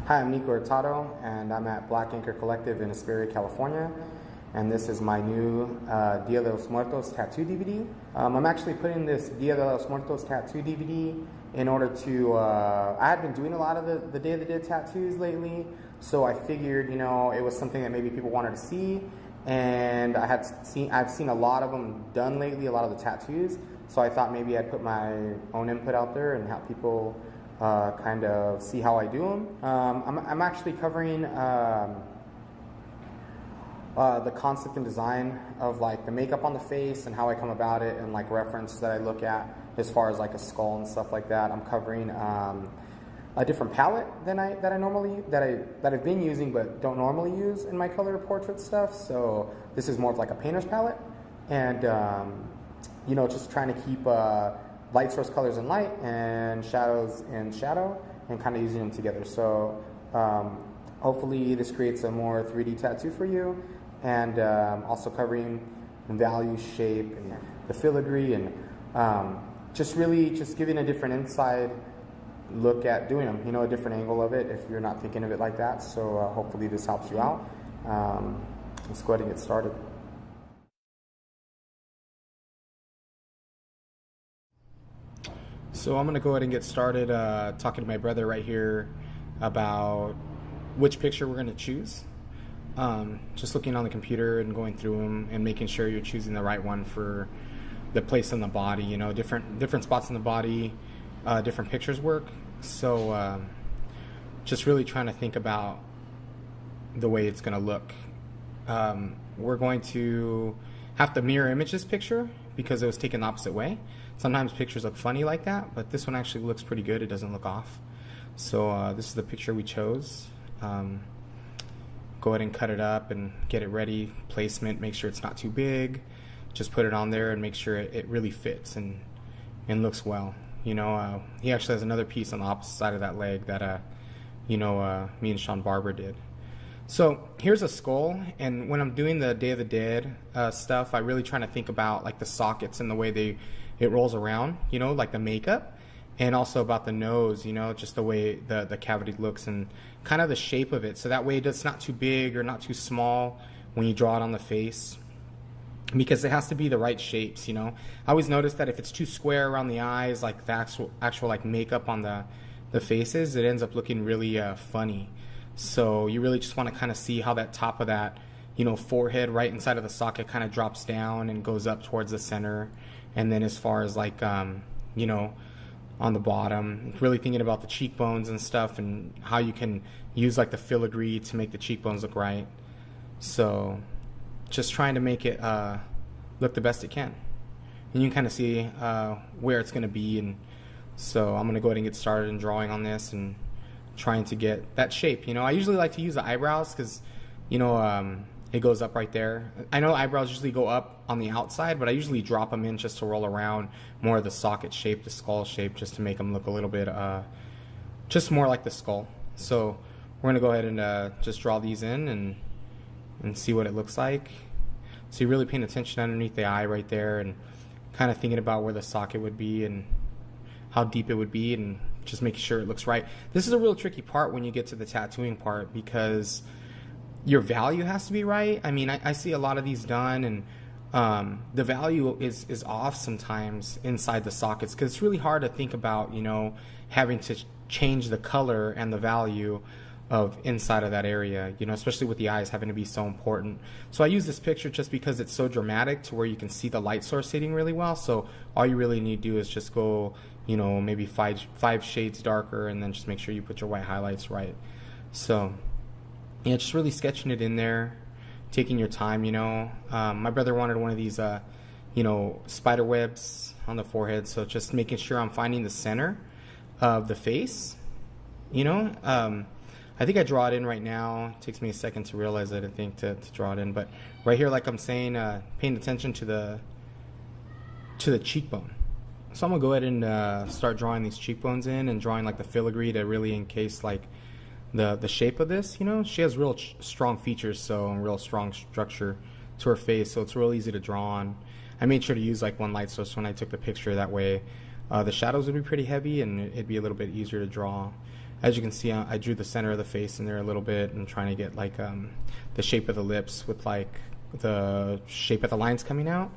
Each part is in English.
Hi, I'm Nikko Hurtado, and I'm at Black Anchor Collective in Hesperia, California. And this is my new Dia de los Muertos tattoo DVD. I'm actually putting this Dia de los Muertos tattoo DVD in order to, I had been doing a lot of the Day of the Dead tattoos lately, so I figured, you know, it was something that maybe people wanted to see, and I've seen a lot of them done lately, a lot of the tattoos, so I thought maybe I'd put my own input out there and have people kind of see how I do them. I'm actually covering the concept and design of like the makeup on the face and how I come about it, and like reference that I look at as far as like a skull and stuff like that. I'm covering a different palette than that I've been using but don't normally use in my color portrait stuff. So this is more of like a painter's palette, and you know, just trying to keep light source colors in light and shadows in shadow, and kind of using them together. So hopefully this creates a more 3D tattoo for you, and also covering value, shape, and the filigree, and just giving a different inside look at doing them, you know, a different angle of it if you're not thinking of it like that. So hopefully this helps you out. Let's go ahead and get started. So I'm going to go ahead and get started talking to my brother right here about which picture we're going to choose. Just looking on the computer and going through them and making sure you're choosing the right one for the place in the body. You know, different spots in the body, different pictures work. So just really trying to think about the way it's going to look. We're going to have to mirror image this picture because it was taken the opposite way. Sometimes pictures look funny like that, but this one actually looks pretty good. It doesn't look off. So this is the picture we chose. Go ahead and cut it up and get it ready. Placement, make sure it's not too big. Just put it on there and make sure it really fits and looks well. You know, he actually has another piece on the opposite side of that leg that, you know, me and Sean Barber did. So here's a skull, and when I'm doing the Day of the Dead stuff, I really trying to think about like the sockets and the way it rolls around, you know, like the makeup, and also about the nose, you know, just the way the cavity looks and kind of the shape of it. So that way it's not too big or not too small when you draw it on the face, because it has to be the right shapes, you know. I always notice that if it's too square around the eyes, like the actual like makeup on the faces, it ends up looking really funny. So you really just want to kind of see how that top of that, you know, forehead right inside of the socket kind of drops down and goes up towards the center. And then as far as like, you know, on the bottom, really thinking about the cheekbones and stuff and how you can use like the filigree to make the cheekbones look right. So just trying to make it look the best it can. And you can kind of see where it's going to be. And so I'm going to go ahead and get started in drawing on this and trying to get that shape. You know, I usually like to use the eyebrows because, you know, it goes up right there. I know eyebrows usually go up on the outside, but I usually drop them in just to roll around more of the socket shape, the skull shape, just to make them look a little bit, just more like the skull. So we're going to go ahead and just draw these in and see what it looks like. So you're really paying attention underneath the eye right there and kind of thinking about where the socket would be and how deep it would be, and just making sure it looks right. This is a real tricky part when you get to the tattooing part, because your value has to be right. I mean, I see a lot of these done, and the value is off sometimes inside the sockets, because it's really hard to think about, you know, having to change the color and the value of inside of that area, you know, especially with the eyes having to be so important. So I use this picture just because it's so dramatic to where you can see the light source hitting really well. So all you really need to do is just go, you know, maybe five shades darker, and then just make sure you put your white highlights right. So yeah, just really sketching it in there, taking your time, you know. My brother wanted one of these, you know, spider webs on the forehead, so just making sure I'm finding the center of the face, you know. I think I draw it in right now. It takes me a second to realize it, I think, to draw it in. But right here, like I'm saying, paying attention to the cheekbone. So I'm going to go ahead and start drawing these cheekbones in and drawing like the filigree to really encase like the shape of this, you know. She has real strong features, so, and real strong structure to her face, so it's real easy to draw on. I made sure to use like one light source when I took the picture, that way the shadows would be pretty heavy and it'd be a little bit easier to draw. as you can see, I drew the center of the face in there a little bit and trying to get like the shape of the lips with like the shape of the lines coming out.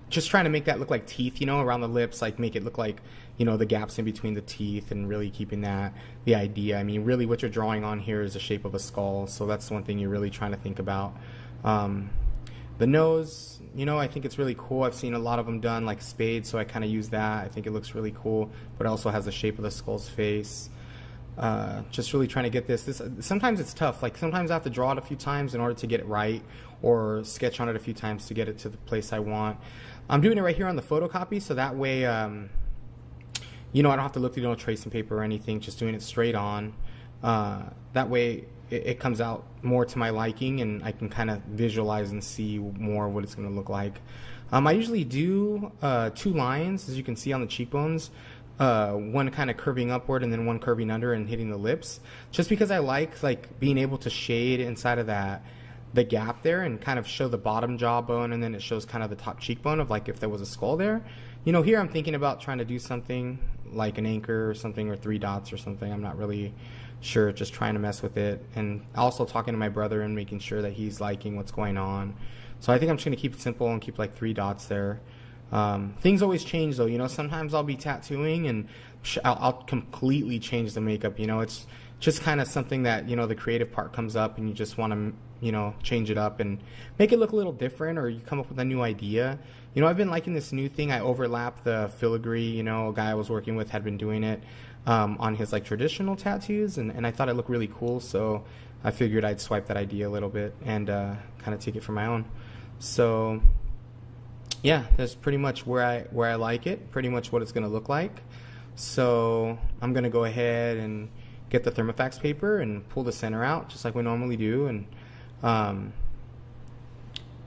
Just trying to make that look like teeth, you know, around the lips, like make it look like, you know, the gaps in between the teeth, and really keeping that the idea. I mean, really what you're drawing on here is the shape of a skull, so that's one thing you're really trying to think about. The nose, you know, I think it's really cool. I've seen a lot of them done like spades, so I kind of use that. I think it looks really cool, but it also has the shape of the skull's face. Just really trying to get this. Sometimes it's tough. Like sometimes I have to draw it a few times in order to get it right, or sketch on it a few times to get it to the place I want. I'm doing it right here on the photocopy, so that way, you know, I don't have to look through no tracing paper or anything, just doing it straight on. That way it comes out more to my liking, and I can kind of visualize and see more what it's going to look like. I usually do 2 lines, as you can see on the cheekbones, one kind of curving upward and then one curving under and hitting the lips, just because I like being able to shade inside of the gap there and kind of show the bottom jawbone, and then it shows kind of the top cheekbone of like if there was a skull there. You know, here I'm thinking about trying to do something like an anchor or something, or 3 dots or something. I'm not really sure, just trying to mess with it, and also talking to my brother and making sure that he's liking what's going on. So I think I'm just going to keep it simple and keep like 3 dots there. Things always change though, you know. Sometimes I'll be tattooing and I'll completely change the makeup, you know. It's just kind of something that, you know, the creative part comes up and you just want to, you know, change it up and make it look a little different, or you come up with a new idea. You know, I've been liking this new thing. I overlap the filigree, you know. A guy I was working with had been doing it on his like traditional tattoos, and I thought it looked really cool, so I figured I'd swipe that idea a little bit and kind of take it for my own. So yeah, that's pretty much where I like it, pretty much what it's going to look like. So I'm going to go ahead and get the Thermofax paper and pull the center out just like we normally do, and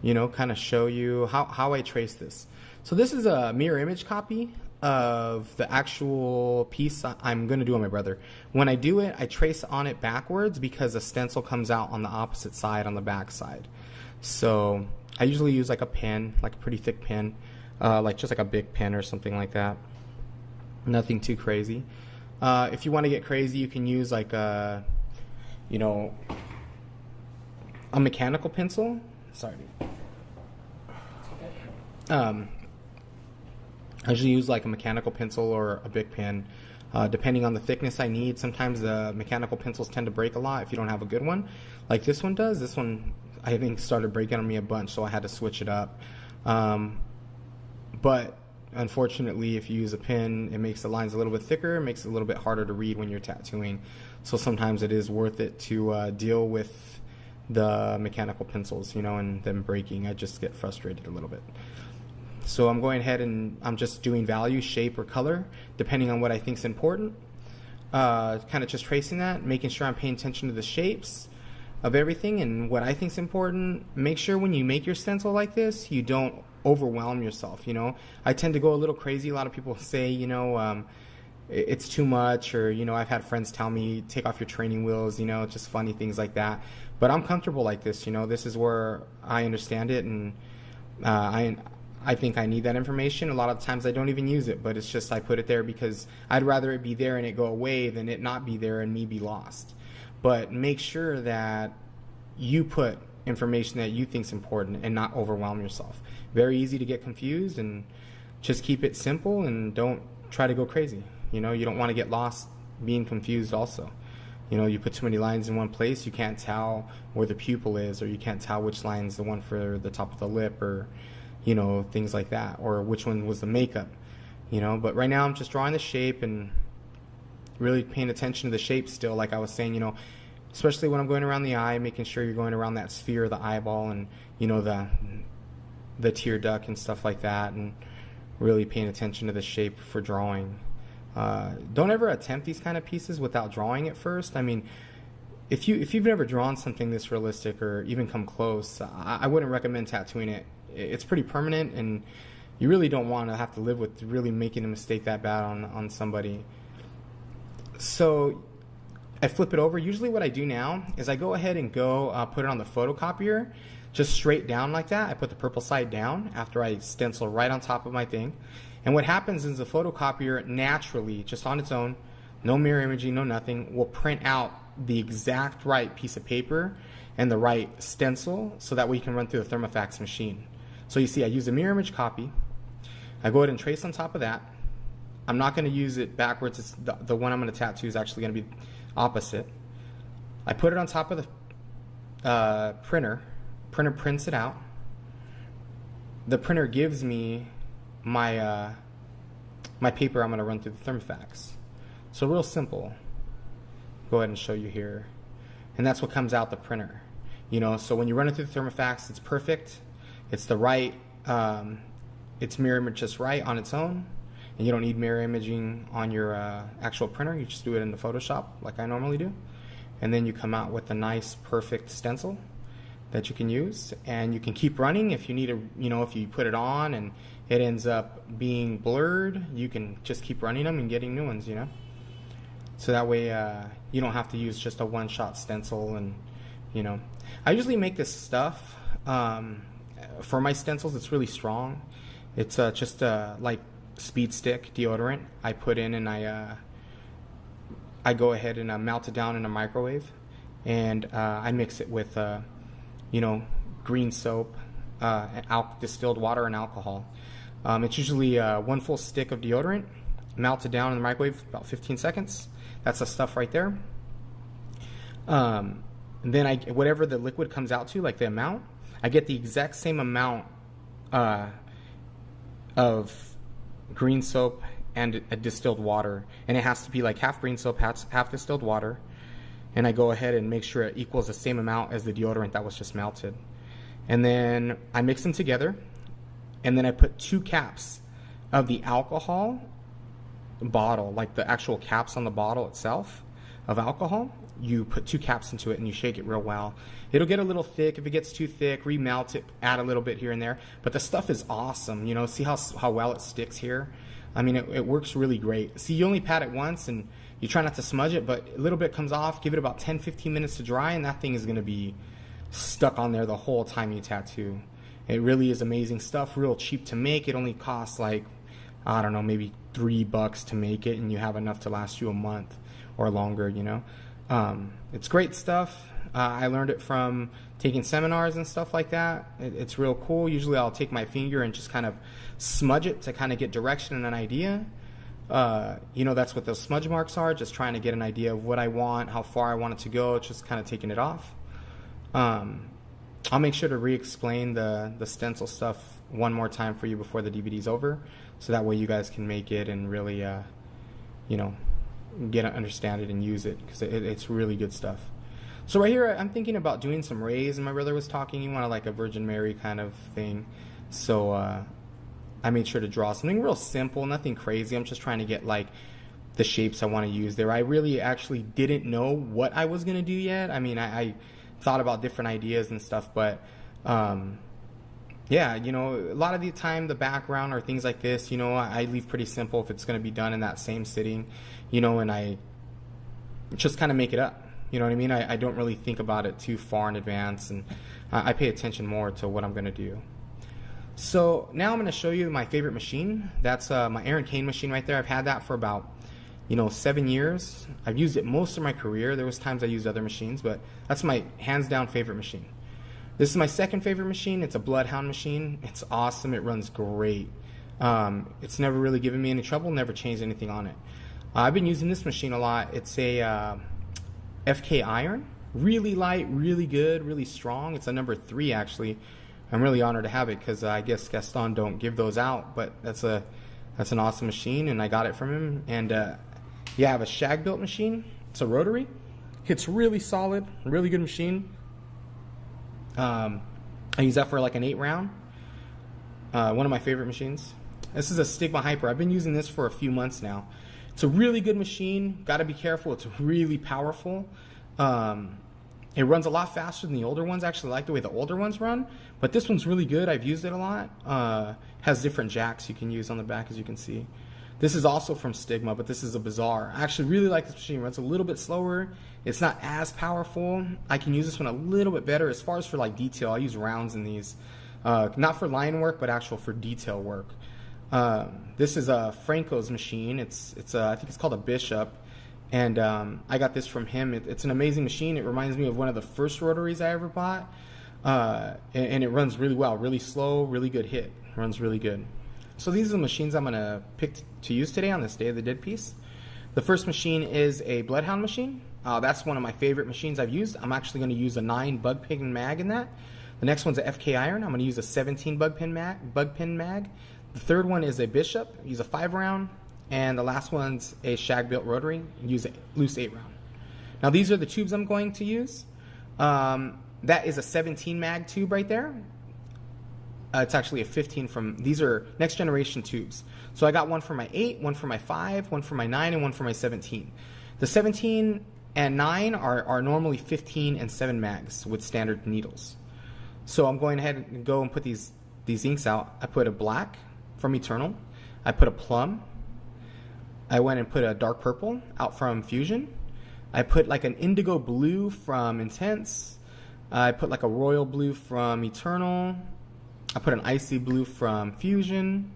you know, kind of show you how I trace this. So this is a mirror image copy of the actual piece I'm going to do on my brother. When I do it, I trace on it backwards because the stencil comes out on the opposite side, on the back side. So I usually use like a pen, like a pretty thick pen, like just like a big pen or something like that. Nothing too crazy. If you want to get crazy, you can use like a, you know, a mechanical pencil. Sorry. I usually use like a mechanical pencil or a big pen, depending on the thickness I need. Sometimes the mechanical pencils tend to break a lot if you don't have a good one, like this one does. This one I think started breaking on me a bunch, so I had to switch it up. But unfortunately, if you use a pen, it makes the lines a little bit thicker, it makes it a little bit harder to read when you're tattooing. So sometimes it is worth it to deal with the mechanical pencils, you know, and them breaking. I just get frustrated a little bit. So I'm going ahead and I'm just doing value, shape, or color, depending on what I think is important. Kind of just tracing that, making sure I'm paying attention to the shapes of everything and what I think is important. Make sure when you make your stencil like this, you don't overwhelm yourself, you know. I tend to go a little crazy. A lot of people say, you know, it's too much, or, you know, I've had friends tell me, take off your training wheels, you know, just funny things like that. But I'm comfortable like this, you know. This is where I understand it, and I think I need that information. A lot of times I don't even use it, but it's just I put it there because I'd rather it be there and it go away than it not be there and me be lost. But make sure that you put information that you think is important and not overwhelm yourself. Very easy to get confused, and just keep it simple and don't try to go crazy. You know, you don't want to get lost being confused also. You know, you put too many lines in one place, you can't tell where the pupil is, or you can't tell which line's the one for the top of the lip, or, you know, things like that, or which one was the makeup, you know. But right now I'm just drawing the shape and really paying attention to the shape still, like I was saying, you know, especially when I'm going around the eye, making sure you're going around that sphere of the eyeball, and, you know, the tear duct and stuff like that, and really paying attention to the shape for drawing. Don't ever attempt these kind of pieces without drawing it first. I mean, if you've never drawn something this realistic or even come close, I wouldn't recommend tattooing it. It's pretty permanent, and you really don't want to have to live with really making a mistake that bad on somebody. So I flip it over. Usually what I do now is I go ahead and put it on the photocopier, just straight down like that. I put the purple side down after I stencil right on top of my thing. And what happens is the photocopier naturally, just on its own, no mirror imaging, no nothing, will print out the exact right piece of paper and the right stencil, so that way you can run through the thermofax machine. So you see, I use a mirror image copy. I go ahead and trace on top of that. I'm not going to use it backwards. It's the one I'm going to tattoo is actually going to be opposite. I put it on top of the printer. Printer prints it out. The printer gives me my my paper I'm going to run through the thermofax. So real simple. Go ahead and show you here. And that's what comes out the printer. You know, so when you run it through the thermofax, it's perfect. It's the right, it's mirror image just right on its own. And you don't need mirror imaging on your actual printer. You just do it in the Photoshop like I normally do. And then you come out with a nice, perfect stencil that you can use. And you can keep running if you need to, you know, if you put it on and it ends up being blurred, you can just keep running them and getting new ones, you know. So that way you don't have to use just a one-shot stencil. And, you know, I usually make this stuff for my stencils. It's really strong. It's just like speed stick deodorant I put in, and I go ahead and melt it down in a microwave, and I mix it with you know, green soap, distilled water, and alcohol. It's usually 1 full stick of deodorant, melted down in the microwave about 15 seconds. That's the stuff right there. And then whatever the liquid comes out to, like the amount, I get the exact same amount of green soap and a distilled water, and it has to be like half green soap, half distilled water. And I go ahead and make sure it equals the same amount as the deodorant that was just melted. And then I mix them together, and then I put 2 caps of the alcohol bottle, like the actual caps on the bottle itself of alcohol. You put 2 caps into it and you shake it real well. It'll get a little thick. If it gets too thick, remelt it, add a little bit here and there. But the stuff is awesome. You know, see how well it sticks here? I mean, it works really great. See, you only pat it once and you try not to smudge it, but a little bit comes off. Give it about 10-15 minutes to dry, and that thing is going to be stuck on there the whole time you tattoo. It really is amazing stuff, real cheap to make. It only costs like, I don't know, maybe $3 to make it, and you have enough to last you a month or longer, you know. It's great stuff. I learned it from taking seminars and stuff like that. It's real cool. Usually I'll take my finger and just kind of smudge it to kind of get direction and an idea. You know, that's what those smudge marks are, just trying to get an idea of what I want, how far I want it to go, just kind of taking it off. I'll make sure to re-explain the stencil stuff one more time for you before the DVD's over, so that way you guys can make it and really, you know, understand it and use it, because it's really good stuff. So right here, I'm thinking about doing some rays, and my brother was talking, he wanted like a Virgin Mary kind of thing. So I made sure to draw something real simple, nothing crazy. I'm just trying to get like the shapes I want to use there. I really actually didn't know what I was going to do yet. I mean, I thought about different ideas and stuff, but yeah, you know, a lot of the time the background or things like this, you know, I leave pretty simple if it's going to be done in that same sitting, you know, and I just kind of make it up. You know what I mean? I don't really think about it too far in advance, and I pay attention more to what I'm going to do. So now I'm going to show you my favorite machine. That's my Aaron Kane machine right there. I've had that for about, you know, 7 years. I've used it most of my career. There was times I used other machines, but that's my hands down favorite machine. This is my second favorite machine. It's a Bloodhound machine. It's awesome. It runs great. It's never really given me any trouble, never changed anything on it. I've been using this machine a lot. It's a FK iron. Really light, really good, really strong. It's a number 3 actually. I'm really honored to have it because I guess Gaston don't give those out, but that's an awesome machine, and I got it from him. And yeah, I have a shag built machine. It's a rotary. It's really solid, really good machine. I use that for like an 8 round. One of my favorite machines. This is a Stigma Hyper. I've been using this for a few months now. It's a really good machine. Got to be careful. It's really powerful. It runs a lot faster than the older ones. I actually like the way the older ones run, but this one's really good. I've used it a lot. Has different jacks you can use on the back, as you can see. This is also from Stigma, but this is a Bazaar. I actually really like this machine. It runs a little bit slower. It's not as powerful. I can use this one a little bit better as far as for like detail. I use rounds in these, not for line work, but actual for detail work. This is a Franco's machine. I think it's called a Bishop. And I got this from him. It's an amazing machine. It reminds me of one of the first rotaries I ever bought. And it runs really well, really slow, really good hit. Runs really good. So these are the machines I'm going to pick to use today on this Day of the Dead piece. The first machine is a Bloodhound machine. That's one of my favorite machines I've used. I'm actually going to use a 9 bug pin mag in that. The next one's a FK Iron. I'm going to use a 17 bug pin mag. The third one is a Bishop. Use a 5 round. And the last one's a shag built rotary. Use a loose 8 round. Now these are the tubes I'm going to use. That is a 17 mag tube right there. It's actually a 15 from, these are next generation tubes. So I got one for my 8, one for my 5, one for my 9, and one for my 17. The 17 and 9 are normally 15 and 7 mags with standard needles. So I'm going ahead and go and put these inks out. I put a black from Eternal. I put a plum. I went and put a dark purple out from Fusion. I put like an indigo blue from Intense. I put like a royal blue from Eternal. I put an icy blue from Fusion.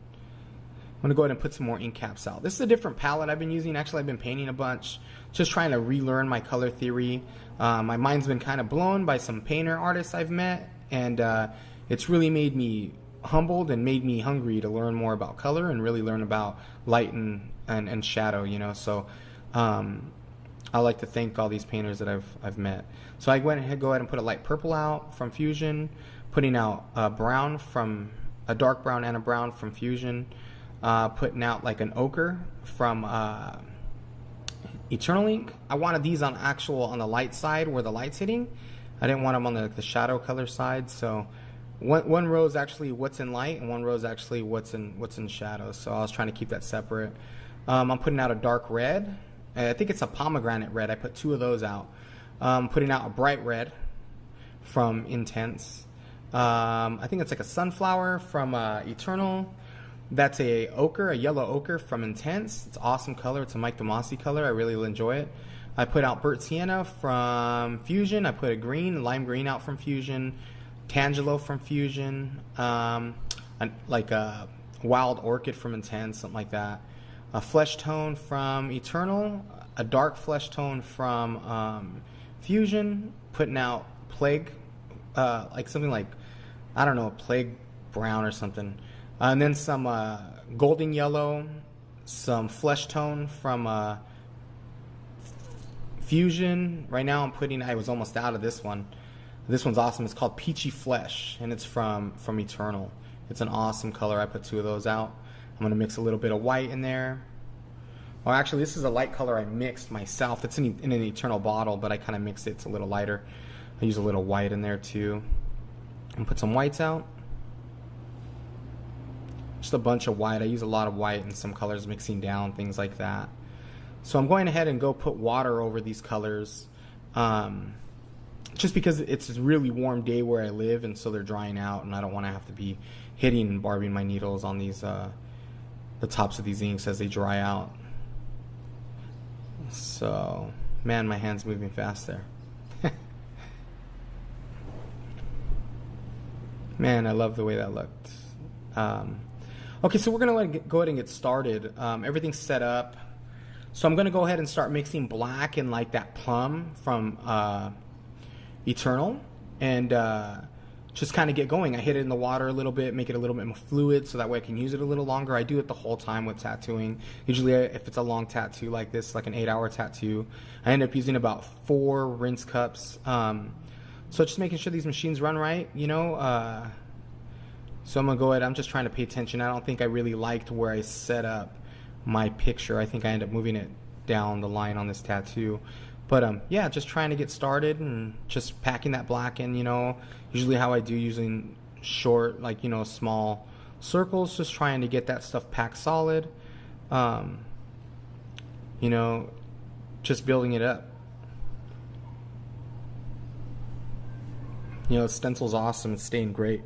I'm going to go ahead and put some more ink caps out. This is a different palette I've been using. Actually, I've been painting a bunch, just trying to relearn my color theory. My mind's been kind of blown by some painter artists I've met, and it's really made me humbled and made me hungry to learn more about color and really learn about light and shadow, you know. So I like to thank all these painters that I've met. So I went ahead, go ahead and put a light purple out from Fusion, putting out a brown from a dark brown and a brown from Fusion, putting out like an ochre from Eternal ink. I wanted these on the light side where the light's hitting. I didn't want them on the shadow color side. So one row is actually what's in light, and one row is actually what's in shadow. So I was trying to keep that separate. I'm putting out a dark red. I think it's a pomegranate red. I put 2 of those out. Putting out a bright red from Intense. I think it's like a sunflower from Eternal. That's a ochre, a yellow ochre from Intense. It's an awesome color. It's a Mike DeMasi color. I really enjoy it. I put out Burnt Sienna from Fusion. I put a green, lime green out from Fusion. Tangelo from Fusion. Like a Wild Orchid from Intense, something like that. A flesh tone from Eternal. A dark flesh tone from Fusion. Putting out Plague, like something like, I don't know, Plague Brown or something. And then some golden yellow, some flesh tone from Fusion. Right now I was almost out of this one. This one's awesome. It's called Peachy Flesh, and it's from Eternal. It's an awesome color. I put 2 of those out. I'm going to mix a little bit of white in there. Or actually, this is a light color I mixed myself. It's in an Eternal bottle, but I kind of mixed it. It's a little lighter. I use a little white in there too. And put some whites out. Just a bunch of white. I use a lot of white and some colors mixing down, things like that. So I'm going ahead and go put water over these colors. Just because it's a really warm day where I live, and so they're drying out, and I don't want to have to be hitting and barbing my needles on these the tops of these inks as they dry out. So, man, my hand's moving fast there. Man, I love the way that looked. Okay, so we're going to go ahead and get started. Everything's set up. So I'm going to go ahead and start mixing black and like that plum from Eternal, and just kind of get going. I hit it in the water a little bit, make it a little bit more fluid, so that way I can use it a little longer. I do it the whole time with tattooing. Usually if it's a long tattoo like this, like an 8-hour tattoo, I end up using about 4 rinse cups. So just making sure these machines run right, you know. So I'm going to go ahead. I'm just trying to pay attention. I don't think I really liked where I set up my picture. I think I end up moving it down the line on this tattoo. But yeah, just trying to get started and just packing that black in, you know, usually how I do, using short, like, you know, small circles, just trying to get that stuff packed solid, you know, just building it up. You know, the stencil's awesome. It's staying great.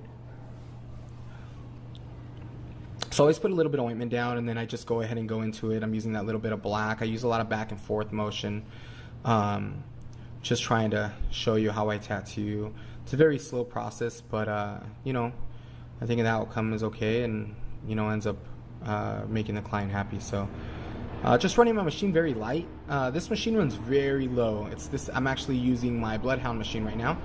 So I always put a little bit of ointment down, and then I just go ahead and go into it. I'm using that little bit of black. I use a lot of back and forth motion. Just trying to show you how I tattoo. It's a very slow process, but you know, I think the outcome is okay, and you know, ends up making the client happy. So Just running my machine very light. This machine runs very low. I'm actually using my Bloodhound machine right now.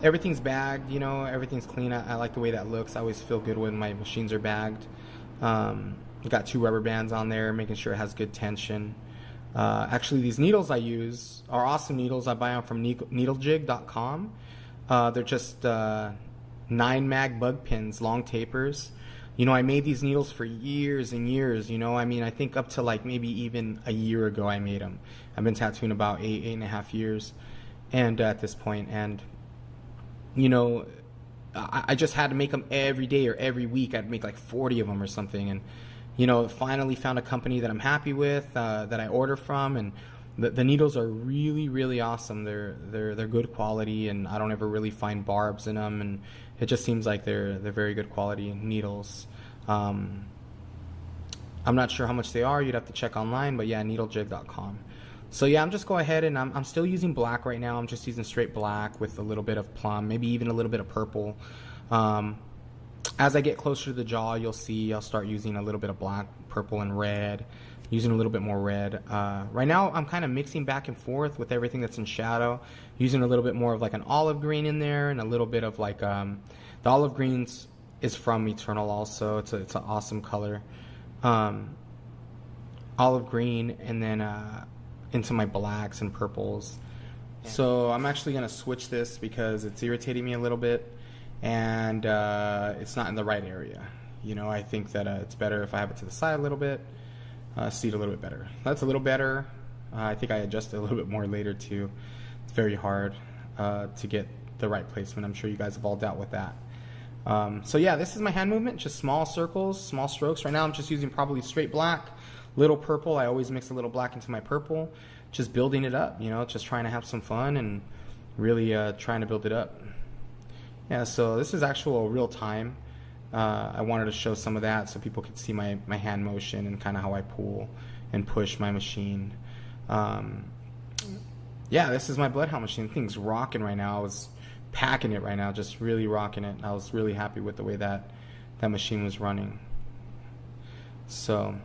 Everything's bagged, you know, everything's clean. I like the way that looks. I always feel good when my machines are bagged. Got 2 rubber bands on there, making sure it has good tension. Actually, these needles I use are awesome needles. I buy them from needlejig.com. They're just 9 mag bug pins, long tapers. You know, I made these needles for years and years, you know. I mean, I think up to like maybe even a year ago I made them. I've been tattooing about 8.5 years and at this point. And, you know, I just had to make them every day or every week. I'd make like 40 of them or something. And, you know, finally found a company that I'm happy with, that I order from. And the needles are really, really awesome. They're good quality, and I don't ever really find barbs in them. And it just seems like they're very good quality needles. I'm not sure how much they are. You'd have to check online, but yeah, needlejig.com. So yeah, I'm just go ahead and I'm still using black right now. I'm just using straight black with a little bit of plum, maybe even a little bit of purple. As I get closer to the jaw, you'll see I'll start using a little bit of black, purple, and red. Using a little bit more red. Right now I'm kind of mixing back and forth with everything that's in shadow, using a little bit more of like an olive green in there, and a little bit of like the olive greens is from Eternal also. It's an awesome color. Olive green, and then into my blacks and purples. So I'm actually gonna switch this because it's irritating me a little bit, and it's not in the right area. You know, I think that it's better if I have it to the side a little bit. See it a little bit better. That's a little better. I think I adjusted a little bit more later too. It's very hard to get the right placement. I'm sure you guys have all dealt with that. So yeah, this is my hand movement, just small circles, small strokes. Right now I'm just using probably straight black, little purple. I always mix a little black into my purple, just building it up, you know, just trying to have some fun and really trying to build it up. Yeah, so this is actual real time. I wanted to show some of that so people could see my hand motion and kind of how I pull and push my machine. Yeah, this is my Bloodhound machine. The thing's rocking right now. I was packing it right now, just really rocking it. I was really happy with the way that machine was running. So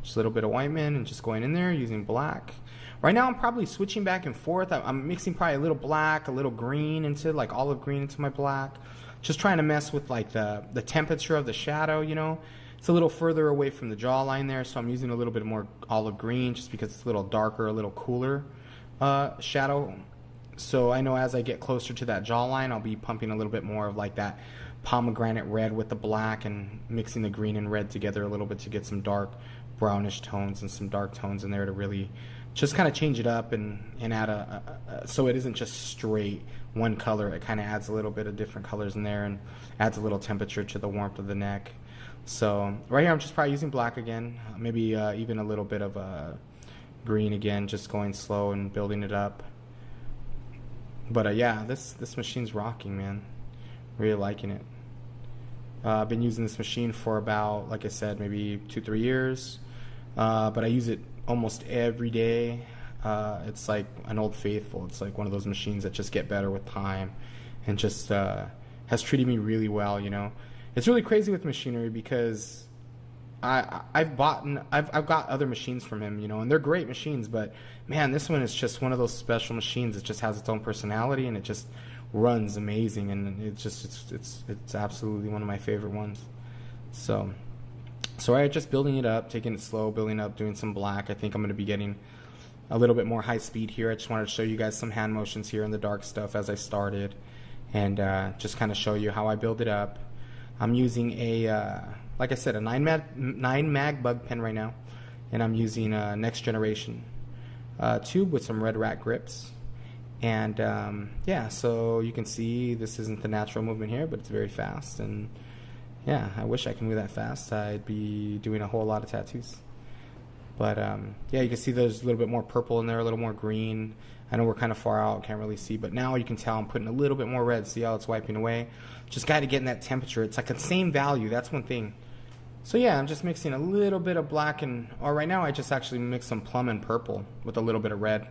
just a little bit of Whiteman and just going in there using black. Right now I'm probably switching back and forth. I'm mixing probably a little black, a little green into like olive green into my black. Just trying to mess with like the temperature of the shadow, you know. It's a little further away from the jawline there, so I'm using a little bit more olive green just because it's a little darker, a little cooler shadow. So I know as I get closer to that jawline, I'll be pumping a little bit more of like that pomegranate red with the black and mixing the green and red together a little bit to get some dark brownish tones and some dark tones in there to really just kind of change it up and add so it isn't just straight one color. It kind of adds a little bit of different colors in there and adds a little temperature to the warmth of the neck. So right here I'm just probably using black again, maybe even a little bit of green again, just going slow and building it up. But yeah, this machine's rocking, man. Really liking it. I've been using this machine for about, like I said, maybe 2-3 years, but I use it almost every day. It's like an old faithful. It's like one of those machines that just get better with time and just has treated me really well, you know. It's really crazy with machinery because I've got other machines from him, you know, and they're great machines, but man, this one is just one of those special machines. It just has its own personality and it just runs amazing, and it's absolutely one of my favorite ones. So I'm just building it up, taking it slow, building up, doing some black. I think I'm going to be getting a little bit more high speed here. I just wanted to show you guys some hand motions here in the dark stuff as I started, and just kind of show you how I build it up. I'm using like I said, a 9 mag bug pen right now, and I'm using a Next Generation tube with some red rat grips. And yeah, so you can see this isn't the natural movement here, but it's very fast. And yeah, I wish I could move that fast. I'd be doing a whole lot of tattoos. But yeah, you can see there's a little bit more purple in there, a little more green. I know we're kind of far out, can't really see, but now you can tell I'm putting a little bit more red. See how it's wiping away? Just got to get in that temperature. It's like the same value. That's one thing. So yeah, I'm just mixing a little bit of black or right now I just actually mix some plum and purple with a little bit of red.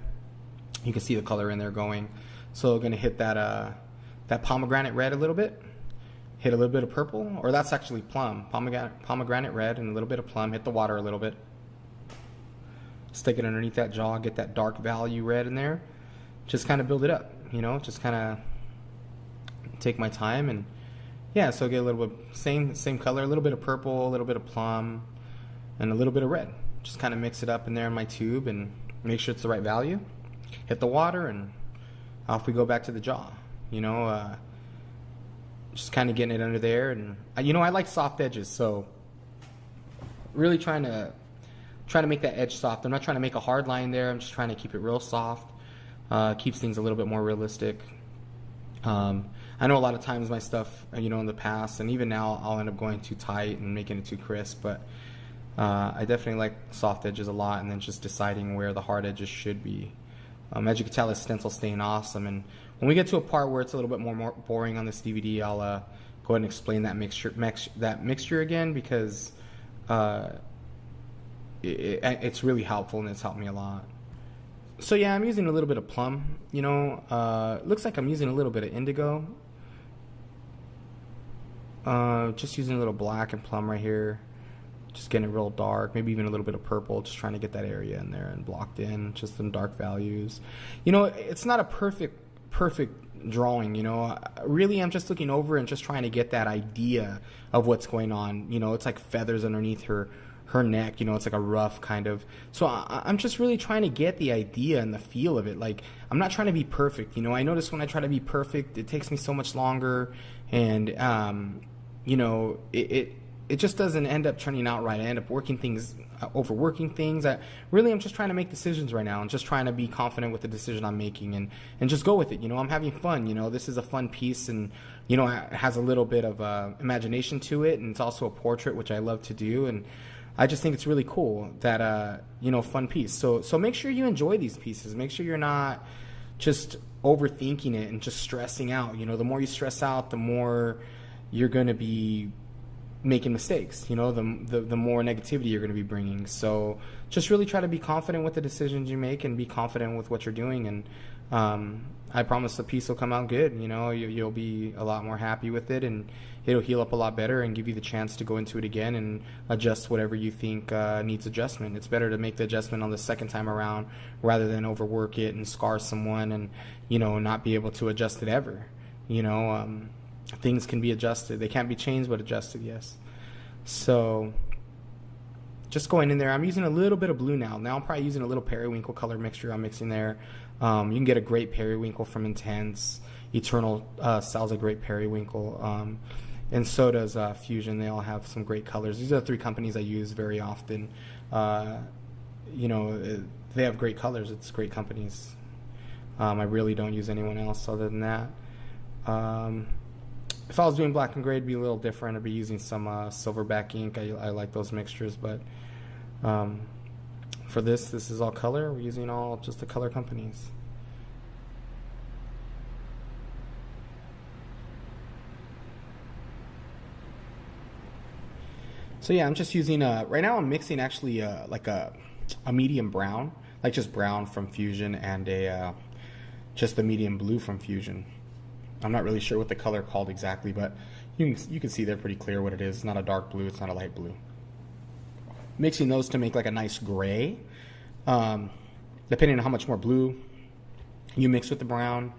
You can see the color in there going. So I'm going to hit that pomegranate red a little bit. Hit a little bit of purple, or that's actually plum. Pomegranate red and a little bit of plum. Hit the water a little bit. stick it underneath that jaw, get that dark value red in there, just kind of build it up, just kind of take my time. And yeah, so get a little bit same color, a little bit of purple, a little bit of plum, and a little bit of red. Just kind of mix it up in there in my tube and make sure it's the right value. Hit the water, and off we go back to the jaw. Just kind of getting it under there. And I like soft edges, so really trying to make that edge soft. I'm not trying to make a hard line there. I'm just trying to keep it real soft. Keeps things a little bit more realistic. I know a lot of times my stuff, in the past and even now, I'll end up going too tight and making it too crisp, but I definitely like soft edges a lot, and then just deciding where the hard edges should be. As you can tell, this stencil's staying awesome, and when we get to a part where it's a little bit more boring on this DVD, I'll go ahead and explain that mixture again, because it's really helpful, and it's helped me a lot. So yeah, I'm using a little bit of plum. Looks like I'm using a little bit of indigo. Just using a little black and plum right here. Just getting it real dark, maybe even a little bit of purple, just trying to get that area in there and blocked in, just some dark values. It's not a perfect drawing, really I'm just looking over and just trying to get that idea of what's going on. It's like feathers underneath her neck, it's like a rough kind of, so I'm just really trying to get the idea and the feel of it. Like, I'm not trying to be perfect. I notice when I try to be perfect, it takes me so much longer, and it just doesn't end up turning out right. I end up overworking things. I'm just trying to make decisions right now, and just trying to be confident with the decision I'm making, and just go with it. I'm having fun. This is a fun piece, and it has a little bit of imagination to it, and it's also a portrait, which I love to do, and I just think it's really cool that fun piece. So make sure you enjoy these pieces. Make sure you're not just overthinking it and just stressing out. The more you stress out, the more you're going to be making mistakes. The more negativity you're going to be bringing. So just really try to be confident with the decisions you make, and be confident with what you're doing, and I promise the piece will come out good. You'll be a lot more happy with it, and it'll heal up a lot better and give you the chance to go into it again and adjust whatever you think needs adjustment. It's better to make the adjustment on the second time around rather than overwork it and scar someone and not be able to adjust it ever. Things can be adjusted. They can't be changed, but adjusted, yes. So just going in there, I'm using a little bit of blue now. Now I'm probably using a little periwinkle color mixture I'm mixing there. You can get a great periwinkle from Intense. Eternal sells a great periwinkle. And so does Fusion. They all have some great colors. These are the three companies I use very often. They have great colors. It's great companies. I really don't use anyone else other than that. If I was doing black and gray, it'd be a little different. I'd be using some silverback ink. I like those mixtures, but for this is all color. We're using all just the color companies. So yeah, I'm just using right now I'm mixing actually like a medium brown, like just brown from Fusion, and just the medium blue from Fusion. I'm not really sure what the color called exactly, but you can see there pretty clear what it is. It's not a dark blue, it's not a light blue. Mixing those to make like a nice gray. Depending on how much more blue you mix with the brown,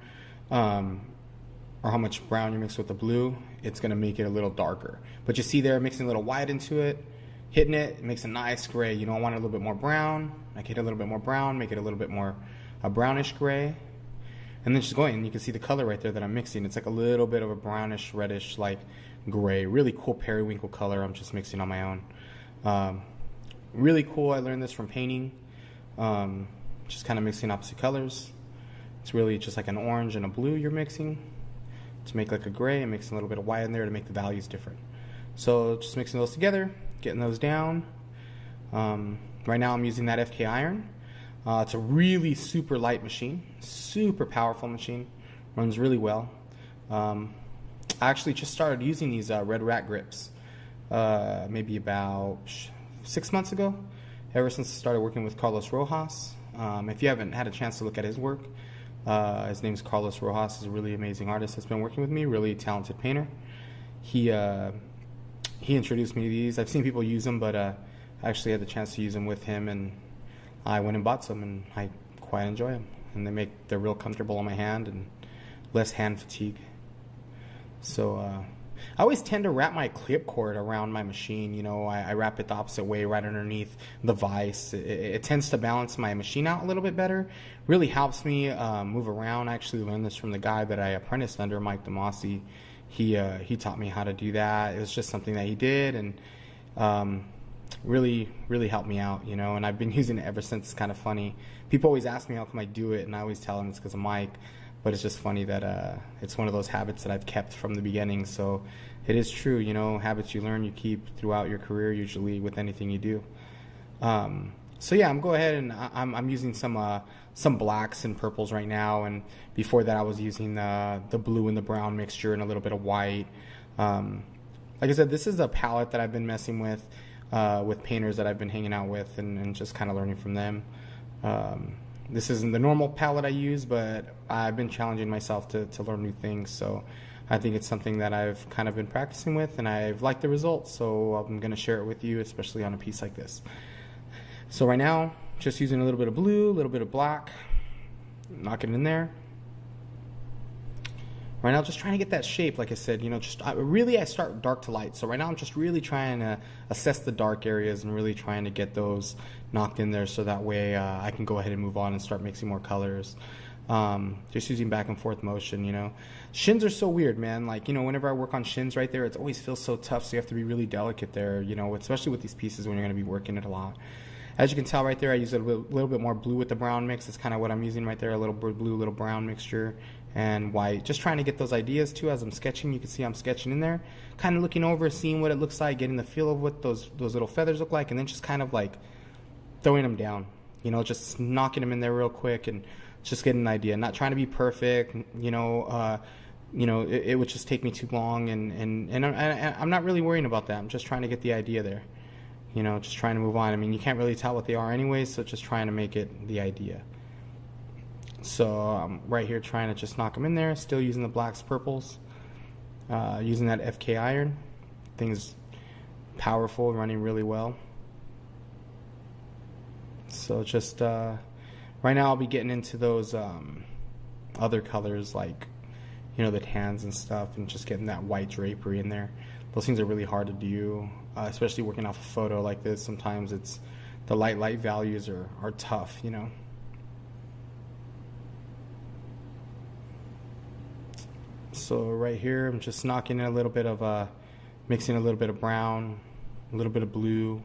or how much brown you mix with the blue, it's going to make it a little darker. But you see there, mixing a little white into it, hitting it, it makes a nice gray. I want it a little bit more brown. I can hit a little bit more brown, make it a little bit more a brownish gray. And then just going, and you can see the color right there that I'm mixing. It's like a little bit of a brownish, reddish, like gray. Really cool periwinkle color I'm just mixing on my own. Really cool. I learned this from painting. Just kind of mixing opposite colors. It's really just like an orange and a blue you're mixing to make like a gray, and mixing a little bit of white in there to make the values different. So just mixing those together, getting those down. Right now I'm using that FK iron. It's a really super light machine, super powerful machine, runs really well. I actually just started using these red rat grips maybe about 6 months ago, ever since I started working with Carlos Rojas. If you haven't had a chance to look at his work, his name's Carlos Rojas. He's a really amazing artist that's been working with me, really talented painter. He introduced me to these. I've seen people use them, but I actually had the chance to use them with him, and I went and bought some, and I quite enjoy them. And they're real comfortable on my hand and less hand fatigue. So I always tend to wrap my clip cord around my machine. You know, I wrap it the opposite way, right underneath the vise. It tends to balance my machine out a little bit better. Really helps me move around. I actually learned this from the guy that I apprenticed under, Mike DeMossi. He taught me how to do that. It was just something that he did, and really helped me out, you know. And I've been using it ever since. It's kind of funny. People always ask me how come I do it, and I always tell them it's because of Mike. But it's just funny that it's one of those habits that I've kept from the beginning. So it is true, you know, habits you learn, you keep throughout your career, usually with anything you do. So yeah, I'm go ahead and I'm using some blacks and purples right now. And before that, I was using the blue and the brown mixture and a little bit of white. Like I said, this is a palette that I've been messing with painters that I've been hanging out with and just kind of learning from them. This isn't the normal palette I use, but I've been challenging myself to learn new things. So I think it's something that I've kind of been practicing with, and I've liked the results. So I'm going to share it with you, especially on a piece like this. So right now, just using a little bit of blue, a little bit of black, knock it in there. Right now, just trying to get that shape, like I said, you know, I start dark to light. So right now I'm just really trying to assess the dark areas and really trying to get those knocked in there so that way I can go ahead and move on and start mixing more colors. Just using back and forth motion, you know. Shins are so weird, man. Like, you know, whenever I work on shins right there, it always feels so tough, so you have to be really delicate there, you know, especially with these pieces when you're going to be working it a lot. As you can tell right there, I use a little bit more blue with the brown mix. That's kind of what I'm using right there, a little blue, little brown mixture, and white. Just trying to get those ideas too as I'm sketching. You can see I'm sketching in there, kind of looking over, seeing what it looks like, getting the feel of what those little feathers look like, and then just kind of like throwing them down, you know, just knocking them in there real quick and just getting an idea. Not trying to be perfect, you know. It would just take me too long, and I'm not really worrying about that. I'm just trying to get the idea there. You know, just trying to move on. I mean, you can't really tell what they are anyways, so just trying to make it the idea. So I'm right here trying to just knock them in there, still using the blacks, purples, using that FK iron. Thing's powerful, running really well. So just right now I'll be getting into those other colors like, you know, the tans and stuff, and just getting that white drapery in there. Those things are really hard to do, especially working off a photo like this. Sometimes it's the light values are tough, you know. So right here, I'm just knocking in a little bit of mixing a little bit of brown, a little bit of blue,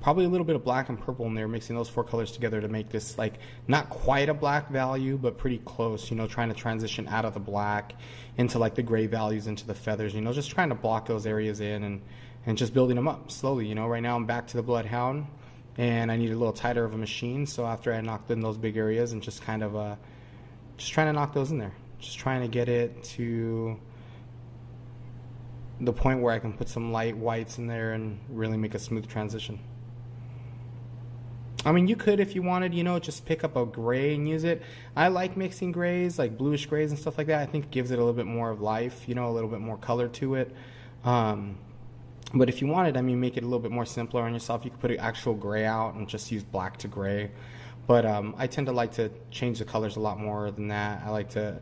probably a little bit of black and purple in there, mixing those four colors together to make this like not quite a black value, but pretty close, you know, trying to transition out of the black into like the gray values into the feathers, you know, just trying to block those areas in and just building them up slowly, you know. Right now I'm back to the Bloodhound, and I need a little tighter of a machine, so after I knocked in those big areas and just kind of just trying to knock those in there, just trying to get it to the point where I can put some light whites in there and really make a smooth transition. I mean, you could, if you wanted, you know, just pick up a gray and use it. I like mixing grays, like bluish grays and stuff like that. I think it gives it a little bit more of life, you know, a little bit more color to it. But if you wanted, I mean, make it a little bit more simpler on yourself. You could put an actual gray out and just use black to gray. But I tend to like to change the colors a lot more than that. I like to,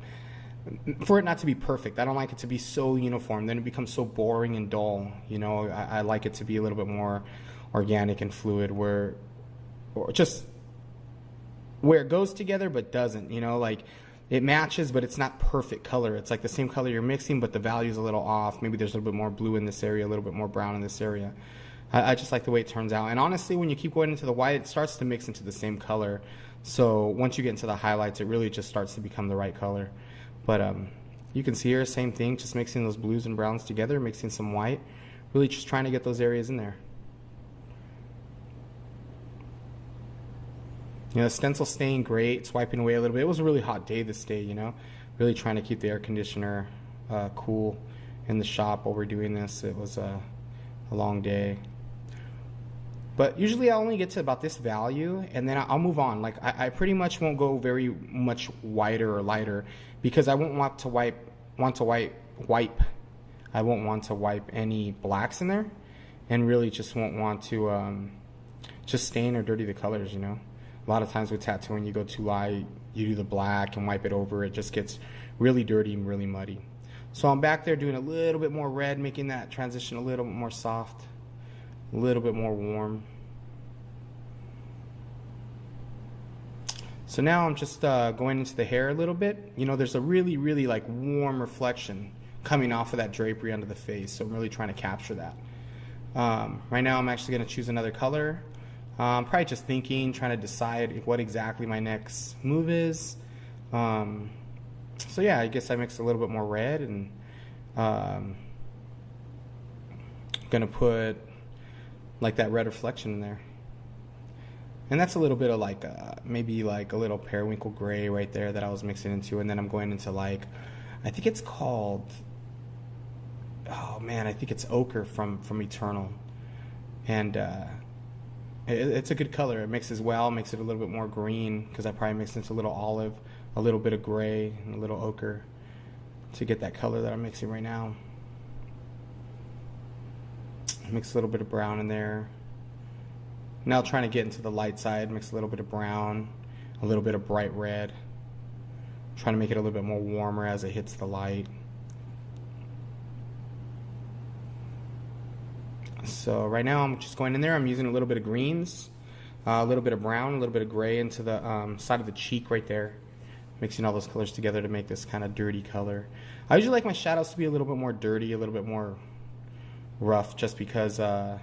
for it not to be perfect. I don't like it to be so uniform. Then it becomes so boring and dull. You know, I like it to be a little bit more organic and fluid, or just where it goes together but doesn't, you know, like it matches but it's not perfect color. It's like the same color you're mixing but the value's a little off. Maybe there's a little bit more blue in this area, a little bit more brown in this area. I just like the way it turns out. And honestly, when you keep going into the white, it starts to mix into the same color. So once you get into the highlights, it really just starts to become the right color. But you can see here, same thing, just mixing those blues and browns together, mixing some white, really just trying to get those areas in there. You know, stencil staying great, swiping away a little bit. It was a really hot day this day, you know. Really trying to keep the air conditioner cool in the shop while we're doing this. It was a long day. But usually I only get to about this value, and then I'll move on. Like I pretty much won't go very much whiter or lighter because I won't want to wipe. I won't want to wipe any blacks in there, and really just won't want to just stain or dirty the colors, you know. A lot of times with tattooing, you go too light, you do the black and wipe it over, it just gets really dirty and really muddy. So I'm back there doing a little bit more red, making that transition a little bit more soft, a little bit more warm. So now I'm just going into the hair a little bit. You know, there's a really, really like warm reflection coming off of that drapery under the face, so I'm really trying to capture that. Right now I'm actually going to choose another color. Probably just thinking, trying to decide what exactly my next move is. So yeah, I guess I mixed a little bit more red, and I'm going to put like that red reflection in there. And that's a little bit of like maybe like a little periwinkle gray right there that I was mixing into, and then I'm going into like, I think it's called, oh man, I think it's ochre from Eternal, and it's a good color. It mixes well, makes it a little bit more green because I probably mixed into a little olive, a little bit of gray, and a little ochre to get that color that I'm mixing right now. Mix a little bit of brown in there. Now trying to get into the light side, mix a little bit of brown, a little bit of bright red. Trying to make it a little bit more warmer as it hits the light. So right now I'm just going in there, I'm using a little bit of greens, a little bit of brown, a little bit of gray into the side of the cheek right there. Mixing all those colors together to make this kind of dirty color. I usually like my shadows to be a little bit more dirty, a little bit more rough, just because I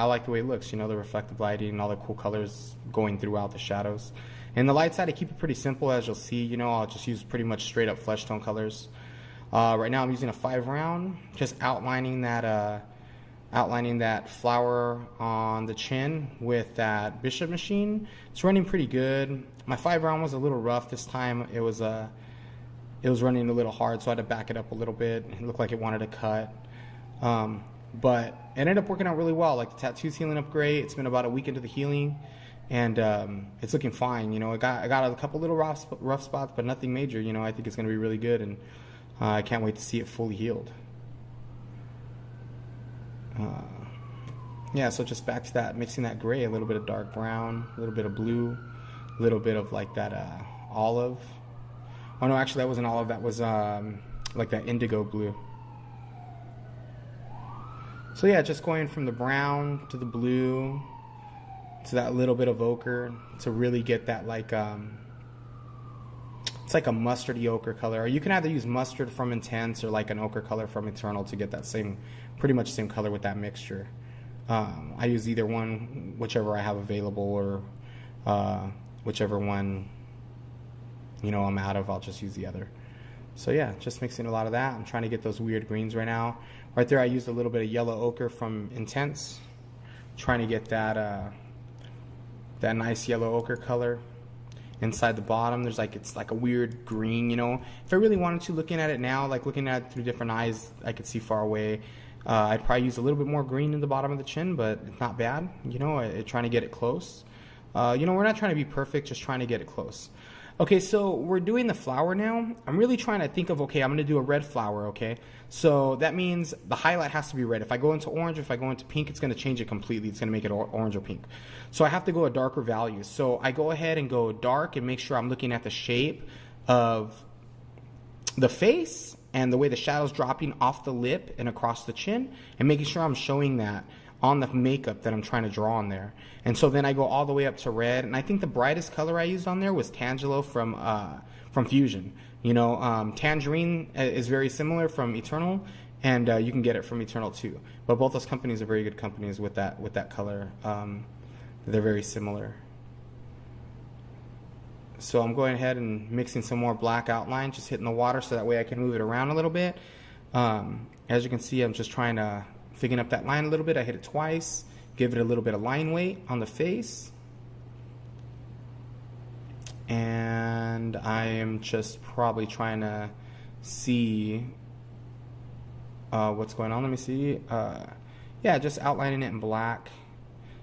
like the way it looks, you know, the reflective lighting and all the cool colors going throughout the shadows. And the light side, I keep it pretty simple, as you'll see. You know, I'll just use pretty much straight up flesh tone colors. Right now I'm using a 5 round, just outlining that flower on the chin with that Bishop machine. It's running pretty good. My 5 round was a little rough this time. It was running a little hard, so I had to back it up a little bit. It looked like it wanted to cut. But it ended up working out really well. Like, the tattoo's healing up great. It's been about a week into the healing, and it's looking fine. You know, I got a couple little rough spots, but nothing major. You know, I think it's going to be really good, and I can't wait to see it fully healed. Yeah, so just back to that, mixing that gray, a little bit of dark brown, a little bit of blue, a little bit of like that olive. Oh no, actually that wasn't olive, that was like that indigo blue. So yeah, just going from the brown to the blue to that little bit of ochre to really get that like it's like a mustardy ochre color. Or you can either use mustard from Intense or like an ochre color from Eternal to get that same, pretty much same color with that mixture. I use either one, whichever I have available, or whichever one, you know, I'm out of, I'll just use the other. So yeah, just mixing a lot of that. I'm trying to get those weird greens right now. Right there I used a little bit of yellow ochre from Intense, trying to get that that nice yellow ochre color. Inside the bottom there's like, it's like a weird green, you know. If I really wanted to, looking at it now, like looking at it through different eyes, I could see far away. I'd probably use a little bit more green in the bottom of the chin, but it's not bad, you know, trying to get it close. You know, we're not trying to be perfect, just trying to get it close. Okay, so we're doing the flower now. I'm really trying to think of, okay, I'm going to do a red flower, okay? So that means the highlight has to be red. If I go into orange, if I go into pink, it's going to change it completely. It's going to make it orange or pink. So I have to go a darker value. So I go ahead and go dark and make sure I'm looking at the shape of the face and the way the shadow's dropping off the lip and across the chin, and making sure I'm showing that on the makeup that I'm trying to draw on there. And so then I go all the way up to red, and I think the brightest color I used on there was Tangelo from Fusion. You know, Tangerine is very similar from Eternal, and you can get it from Eternal too. But both those companies are very good companies with that color. They're very similar. So I'm going ahead and mixing some more black outline, just hitting the water so that way I can move it around a little bit. As you can see, I'm just trying to thicken up that line a little bit. I hit it twice, give it a little bit of line weight on the face. And I am just probably trying to see what's going on. Let me see. Yeah, just outlining it in black.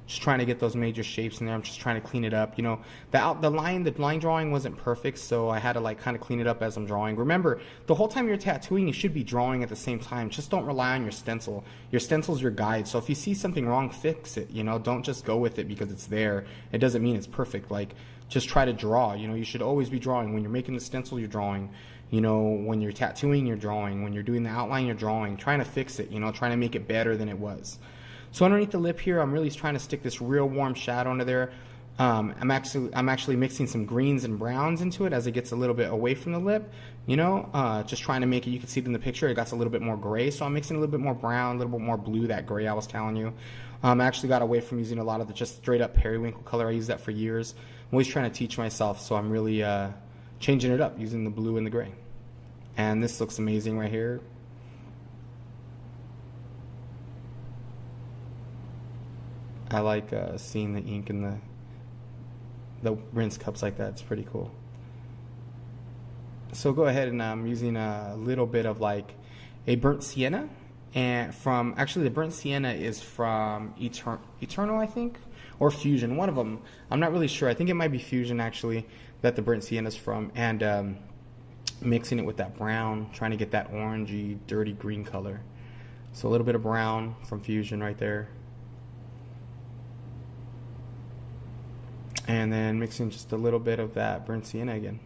Just trying to get those major shapes in there. I'm just trying to clean it up. You know, the line drawing wasn't perfect, so I had to like kind of clean it up as I'm drawing. Remember, the whole time you're tattooing, you should be drawing at the same time. Just don't rely on your stencil. Your stencil's your guide. So if you see something wrong, fix it. You know, don't just go with it because it's there. It doesn't mean it's perfect. Like, just try to draw. You know, you should always be drawing. When you're making the stencil, you're drawing. You know, when you're tattooing, you're drawing. When you're doing the outline, you're drawing. Trying to fix it, you know, trying to make it better than it was. So underneath the lip here, I'm really trying to stick this real warm shadow under there. I'm actually mixing some greens and browns into it as it gets a little bit away from the lip. You know, just trying to make it, you can see it in the picture, it got a little bit more gray. So I'm mixing a little bit more brown, a little bit more blue, that gray I was telling you. I actually got away from using a lot of the just straight up periwinkle color. I used that for years. I'm always trying to teach myself, so I'm really changing it up, using the blue and the gray. And this looks amazing right here. I like seeing the ink in the rinse cups like that. It's pretty cool. So go ahead, and I'm using a little bit of like a burnt sienna, and actually the burnt sienna is from Eternal, I think, or Fusion, one of them. I'm not really sure. I think it might be Fusion actually that the burnt sienna is from, and mixing it with that brown, trying to get that orangey, dirty green color. So a little bit of brown from Fusion right there. And then mixing just a little bit of that burnt sienna again.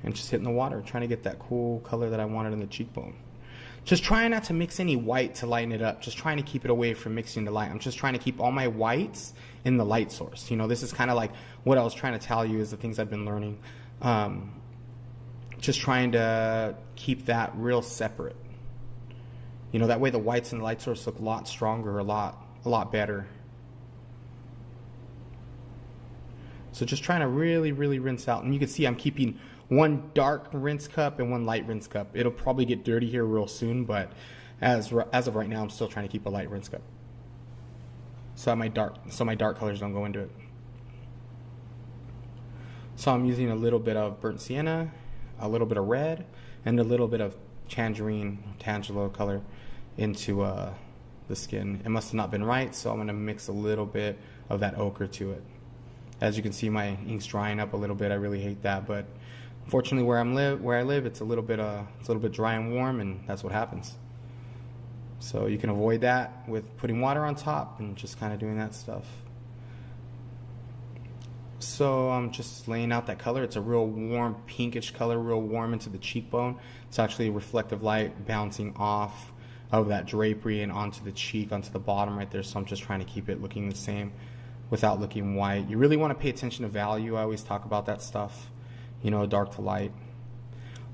And just hitting the water, trying to get that cool color that I wanted in the cheekbone. Just trying not to mix any white to lighten it up. Just trying to keep it away from mixing the light. I'm just trying to keep all my whites in the light source. You know, this is kind of like what I was trying to tell you is the things I've been learning. Just trying to keep that real separate. You know, that way the whites in the light source look a lot stronger, a lot better. So just trying to really, really rinse out. And you can see I'm keeping one dark rinse cup and one light rinse cup. It'll probably get dirty here real soon, but as of right now, I'm still trying to keep a light rinse cup. So my dark colors don't go into it. So I'm using a little bit of burnt sienna, a little bit of red, and a little bit of tangerine, tangelo color into the skin. It must have not been right, so I'm going to mix a little bit of that ochre to it. As you can see, my ink's drying up a little bit. I really hate that, but unfortunately, where I live, it's a little bit dry and warm, and that's what happens. So you can avoid that with putting water on top and just kind of doing that stuff. So I'm just laying out that color. It's a real warm pinkish color, real warm into the cheekbone. It's actually reflective light bouncing off of that drapery and onto the cheek, onto the bottom right there. So I'm just trying to keep it looking the same without looking white. You really want to pay attention to value. I always talk about that stuff, you know, dark to light.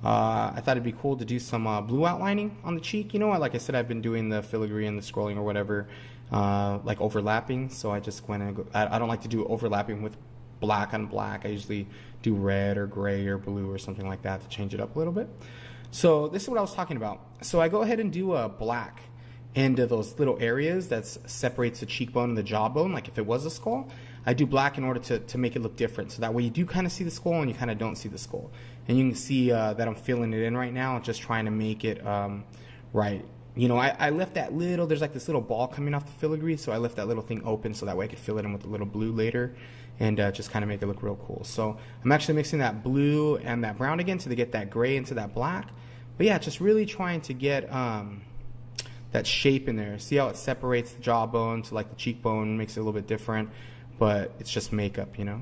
I thought it'd be cool to do some blue outlining on the cheek. You know, like I said, I've been doing the filigree and the scrolling or whatever, like overlapping. So I just went and I don't like to do overlapping with black on black. I usually do red or gray or blue or something like that to change it up a little bit. So this is what I was talking about. So I go ahead and do a black into those little areas that separates the cheekbone and the jawbone. Like if it was a skull, I do black in order to make it look different. So that way you do kind of see the skull and you kind of don't see the skull. And you can see that I'm filling it in right now, just trying to make it right. You know, I left that little, there's like this little ball coming off the filigree, so I left that little thing open so that way I could fill it in with a little blue later and just kind of make it look real cool. So I'm actually mixing that blue and that brown again to get that gray into that black. But yeah, just really trying to get that shape in there. See how it separates the jawbone to like the cheekbone, makes it a little bit different, but it's just makeup, you know.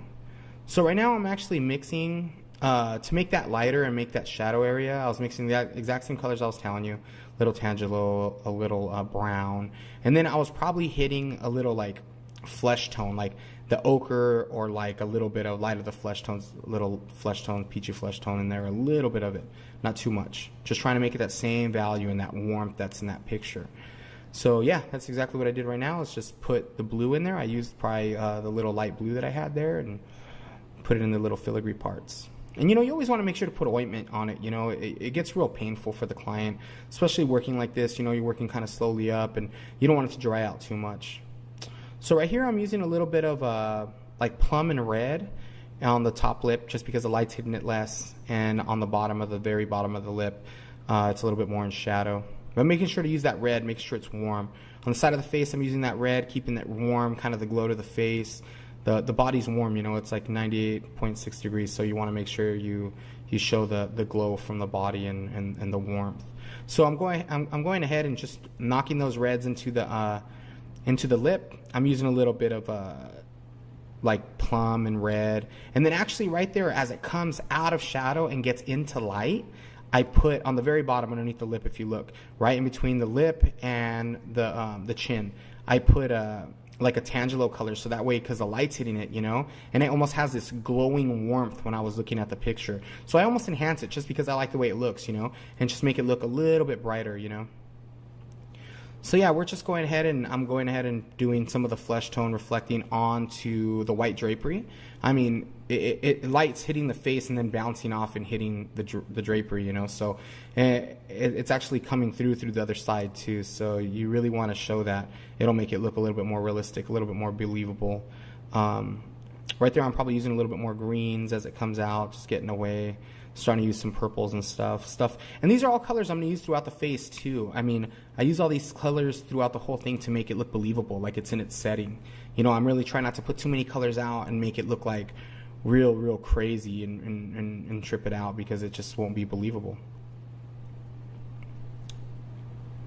So right now I'm actually mixing to make that lighter and make that shadow area. I was mixing the exact same colors I was telling you, little tangelo, a little brown, and then I was probably hitting a little like flesh tone, like the ochre, or like a little bit of light of the flesh tones, little flesh tone, peachy flesh tone in there, a little bit of it, not too much. Just trying to make it that same value and that warmth that's in that picture. So yeah, that's exactly what I did right now. Is just put the blue in there. I used probably the little light blue that I had there and put it in the little filigree parts. And you know, you always want to make sure to put ointment on it. You know, it gets real painful for the client, especially working like this. You know, you're working kind of slowly up and you don't want it to dry out too much. So right here I'm using a little bit of like plum and red on the top lip, just because the light's hitting it less, and on the bottom of the very bottom of the lip it's a little bit more in shadow. But making sure to use that red, make sure it's warm. On the side of the face, I'm using that red, keeping that warm, kind of the glow to the face. The body's warm, you know, it's like 98.6 degrees, so you want to make sure you show the glow from the body and the warmth. So I'm going ahead and just knocking those reds into the lip. I'm using a little bit of like plum and red, and then actually right there as it comes out of shadow and gets into light, I put on the very bottom underneath the lip, if you look right in between the lip and the chin, I put like a tangelo color, so that way, because the light's hitting it, you know, and it almost has this glowing warmth when I was looking at the picture. So I almost enhance it just because I like the way it looks, you know, and just make it look a little bit brighter, you know. So yeah, we're just going ahead and I'm going ahead and doing some of the flesh tone reflecting onto the white drapery. I mean, it light's hitting the face and then bouncing off and hitting the drapery, you know. So it's actually coming through the other side too. So you really want to show that. It'll make it look a little bit more realistic, a little bit more believable. Right there, I'm probably using a little bit more greens as it comes out, just getting away. Starting to use some purples and stuff. And these are all colors I'm going to use throughout the face too. I mean, I use all these colors throughout the whole thing to make it look believable, like it's in its setting. You know, I'm really trying not to put too many colors out and make it look like real crazy and trip it out, because it just won't be believable.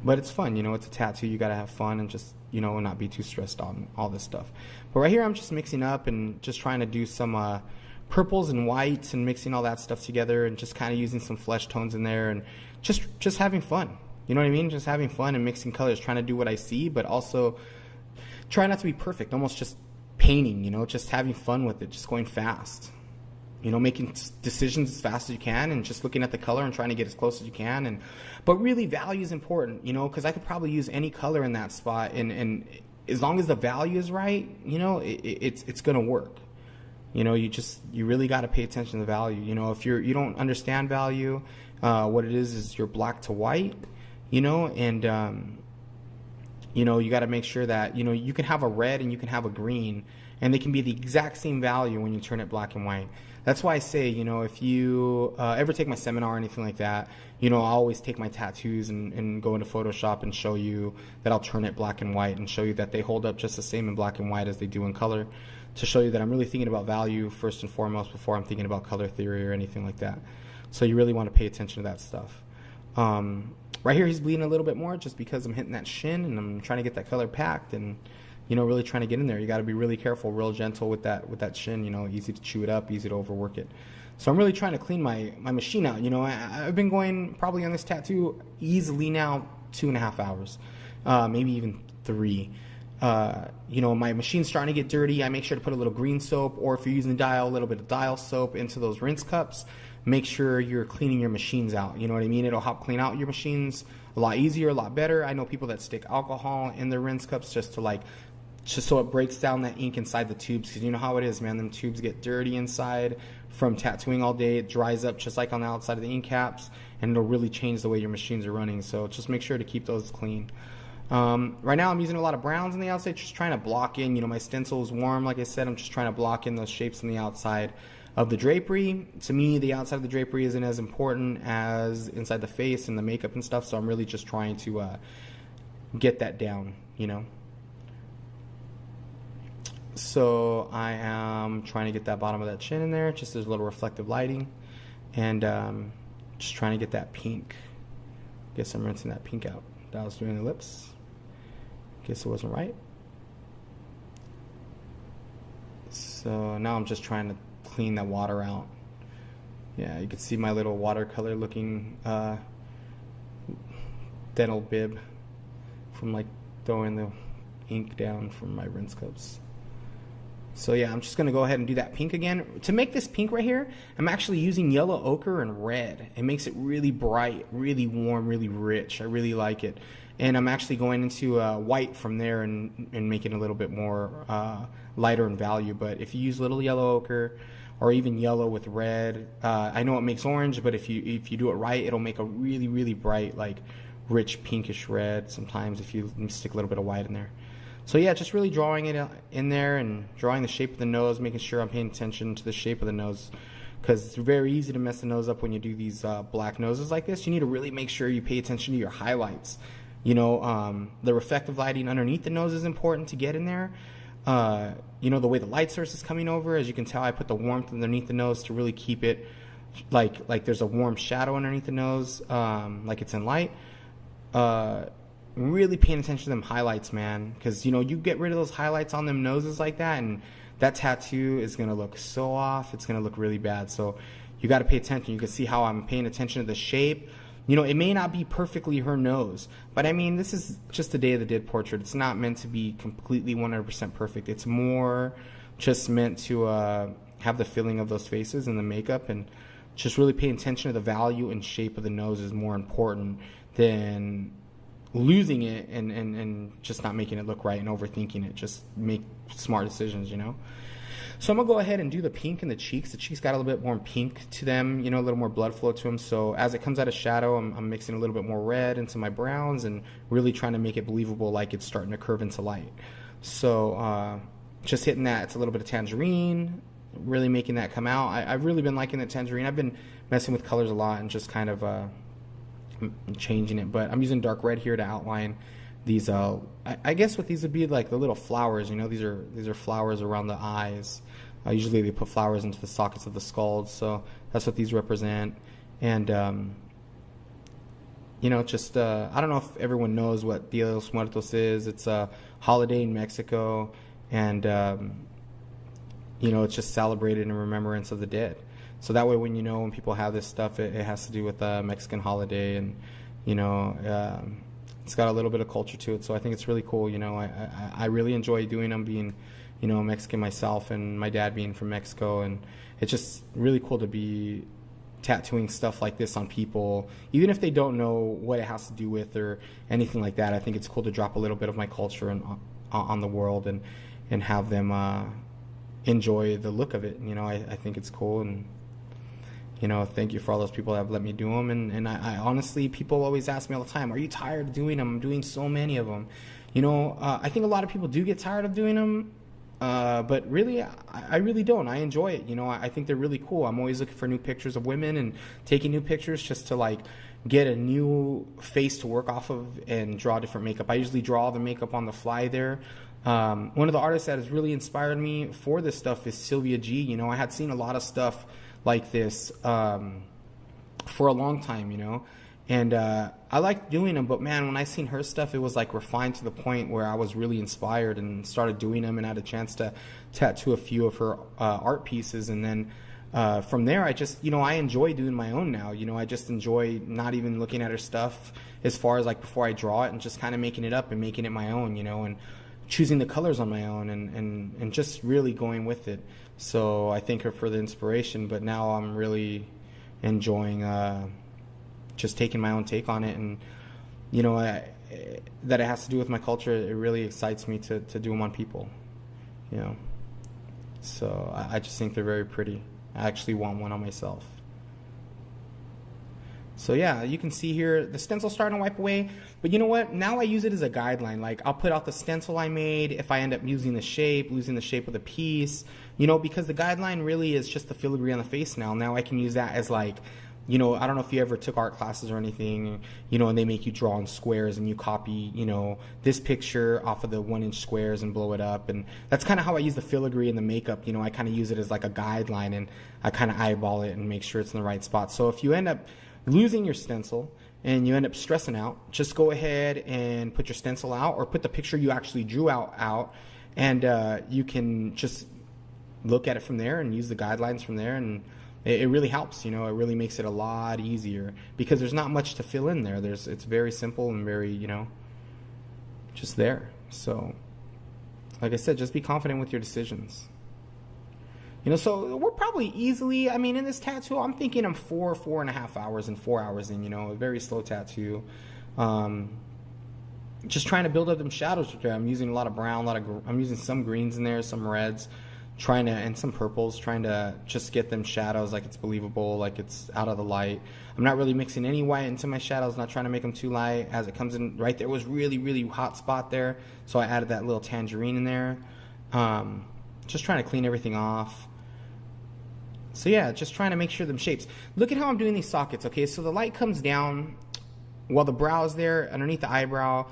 But it's fun, you know, it's a tattoo. You got to have fun and just, you know, not be too stressed on all this stuff. But right here, I'm just mixing up and just trying to do some purples and whites and mixing all that stuff together and just kind of using some flesh tones in there and just having fun. You know what I mean? Just having fun and mixing colors, trying to do what I see, but also try not to be perfect, almost just painting, you know, just having fun with it, just going fast. You know, making decisions as fast as you can and just looking at the color and trying to get as close as you can. But really, value is important, you know, because I could probably use any color in that spot, and as long as the value is right, you know, it's going to work. You know, you really got to pay attention to value. You know, if you don't understand value, what it is you're black to white, you know, and you know, you got to make sure that, you know, you can have a red and you can have a green, and they can be the exact same value when you turn it black and white. That's why I say, you know, if you ever take my seminar or anything like that, you know, I always take my tattoos and go into Photoshop and show you that I'll turn it black and white and show you that they hold up just the same in black and white as they do in color, to show you that I'm really thinking about value first and foremost before I'm thinking about color theory or anything like that. So you really want to pay attention to that stuff. Right here, he's bleeding a little bit more just because I'm hitting that shin and I'm trying to get that color packed and, you know, really trying to get in there. You got to be really careful, real gentle with that shin, you know, easy to chew it up, easy to overwork it. So I'm really trying to clean my machine out. You know, I've been going probably on this tattoo easily now 2.5 hours, maybe even 3. You know, my machine's starting to get dirty. I make sure to put a little green soap, or if you're using dial, a little bit of dial soap into those rinse cups. Make sure you're cleaning your machines out. You know what I mean? It'll help clean out your machines a lot easier, a lot better. I know people that stick alcohol in their rinse cups just so it breaks down that ink inside the tubes, because you know how it is, man. Them tubes get dirty inside from tattooing all day. It dries up just like on the outside of the ink caps, and it'll really change the way your machines are running. So just make sure to keep those clean. Right now I'm using a lot of browns on the outside, just trying to block in, you know, my stencil is warm, like I said. I'm just trying to block in those shapes on the outside of the drapery. To me, the outside of the drapery isn't as important as inside the face and the makeup and stuff, so I'm really just trying to get that down, you know. So I am trying to get that bottom of that chin in there, just there's a little reflective lighting, and just trying to get that pink. Guess I'm rinsing that pink out. That was doing the lips. Guess it wasn't right. So now I'm just trying to clean that water out. Yeah, you can see my little watercolor looking dental bib from like throwing the ink down from my rinse cups. So yeah, I'm just going to go ahead and do that pink again. To make this pink right here, I'm actually using yellow ochre and red. It makes it really bright, really warm, really rich. I really like it. And I'm actually going into white from there and making it a little bit more lighter in value. But if you use little yellow ochre or even yellow with red, I know it makes orange, but if you do it right, it'll make a really, really bright, like rich pinkish red sometimes if you stick a little bit of white in there. So yeah, just really drawing it in there and drawing the shape of the nose, making sure I'm paying attention to the shape of the nose, because it's very easy to mess the nose up when you do these black noses like this. You need to really make sure you pay attention to your highlights. The reflective lighting underneath the nose is important to get in there. The way the light source is coming over, as you can tell, I put the warmth underneath the nose to really keep it like there's a warm shadow underneath the nose, like it's in light. Really paying attention to them highlights, man, because you get rid of those highlights on them noses like that, and that tattoo is going to look so off. It's going to look really bad. So you got to pay attention. You can see how I'm paying attention to the shape. It may not be perfectly her nose, but I mean, this is just a Day of the Dead portrait. It's not meant to be completely 100% perfect. It's more just meant to have the feeling of those faces and the makeup, and just really paying attention to the value and shape of the nose is more important than losing it and just not making it look right and overthinking it. Just make smart decisions, So I'm going to go ahead and do the pink in the cheeks. The cheeks got a little bit more pink to them, a little more blood flow to them. So as it comes out of shadow, I'm mixing a little bit more red into my browns and really trying to make it believable, like it's starting to curve into light. So just hitting that. It's a little bit of tangerine, really making that come out. I've really been liking the tangerine. I've been messing with colors a lot and just kind of changing it, but I'm using dark red here to outline these. I guess what these would be, like the little flowers. These are flowers around the eyes. Usually they put flowers into the sockets of the skulls, so that's what these represent. And just I don't know if everyone knows what Dia de los Muertos is. It's a holiday in Mexico, and it's just celebrated in remembrance of the dead. So that way, when people have this stuff, it has to do with a Mexican holiday, and it's got a little bit of culture to it. So I think it's really cool. I really enjoy doing them, being Mexican myself, and my dad being from Mexico, and it's just really cool to be tattooing stuff like this on people, even if they don't know what it has to do with or anything like that. I think it's cool to drop a little bit of my culture on the world and have them enjoy the look of it. I think it's cool, and thank you for all those people that have let me do them. And I honestly, people always ask me all the time, are you tired of doing them? I'm doing so many of them. I think a lot of people do get tired of doing them, but really, I really don't. I enjoy it. I think they're really cool. I'm always looking for new pictures of women and taking new pictures just to get a new face to work off of and draw different makeup. I usually draw the makeup on the fly there. One of the artists that has really inspired me for this stuff is Sylvia G. I had seen a lot of stuff like this for a long time, and I liked doing them, but man, when I seen her stuff, it was refined to the point where I was really inspired and started doing them, and had a chance to tattoo a few of her art pieces. And then from there, I just I enjoy doing my own now. I just enjoy not even looking at her stuff as far as before I draw it, and just kind of making it up and making it my own, and choosing the colors on my own, and just really going with it. So I thank her for the inspiration, but now I'm really enjoying just taking my own take on it. And that it has to do with my culture. It really excites me to do them on people, so I just think they're very pretty. I actually want one on myself. So yeah, you can see here the stencil's starting to wipe away, but you know what? Now I use it as a guideline. I'll put out the stencil I made if I end up losing the shape of the piece, because the guideline really is just the filigree on the face now. Now I can use that as I don't know if you ever took art classes or anything, and they make you draw in squares and you copy, this picture off of the 1-inch squares and blow it up. And that's kind of how I use the filigree and the makeup. I kind of use it as a guideline, and I kind of eyeball it and make sure it's in the right spot. So if you end up losing your stencil and you end up stressing out, just go ahead and put your stencil out, or put the picture you actually drew out, and you can just look at it from there and use the guidelines from there, and it really helps. It really makes it a lot easier because there's not much to fill in there. It's very simple and very just there. So like I said, just be confident with your decisions. So we're probably easily, in this tattoo, I'm thinking I'm 4.5 hours and 4 hours in, a very slow tattoo. Just trying to build up them shadows. I'm using a lot of brown, I'm using some greens in there, some reds, and some purples, trying to just get them shadows like it's believable, like it's out of the light. I'm not really mixing any white into my shadows, not trying to make them too light. As it comes in, right there was really, really hot spot there, so I added that little tangerine in there. Just trying to clean everything off. So yeah, just trying to make sure them shapes. Look at how I'm doing these sockets, okay? So the light comes down while the brow is there, underneath the eyebrow,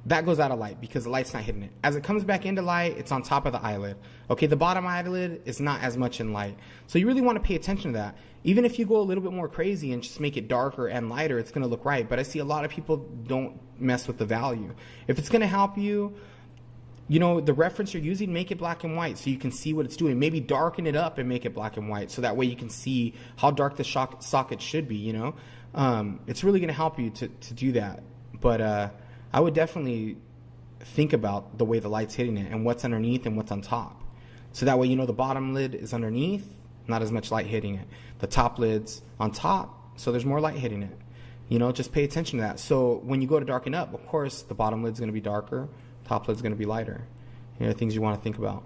that goes out of light because the light's not hitting it. As it comes back into light, it's on top of the eyelid. Okay, the bottom eyelid is not as much in light. So you really want to pay attention to that. Even if you go a little bit more crazy and just make it darker and lighter, it's going to look right. But I see a lot of people don't mess with the value. If it's going to help you, you know, the reference you're using, make it black and white so you can see what it's doing. Maybe darken it up and make it black and white so that way you can see how dark the socket should be, you know. It's really going to help you to do that. But I would definitely think about the way the light's hitting it and what's underneath and what's on top. So that way you know the bottom lid is underneath, not as much light hitting it. The top lid's on top, so there's more light hitting it. You know, just pay attention to that. So when you go to darken up, of course, the bottom lid's going to be darker, top lid's going to be lighter. You know, things you want to think about.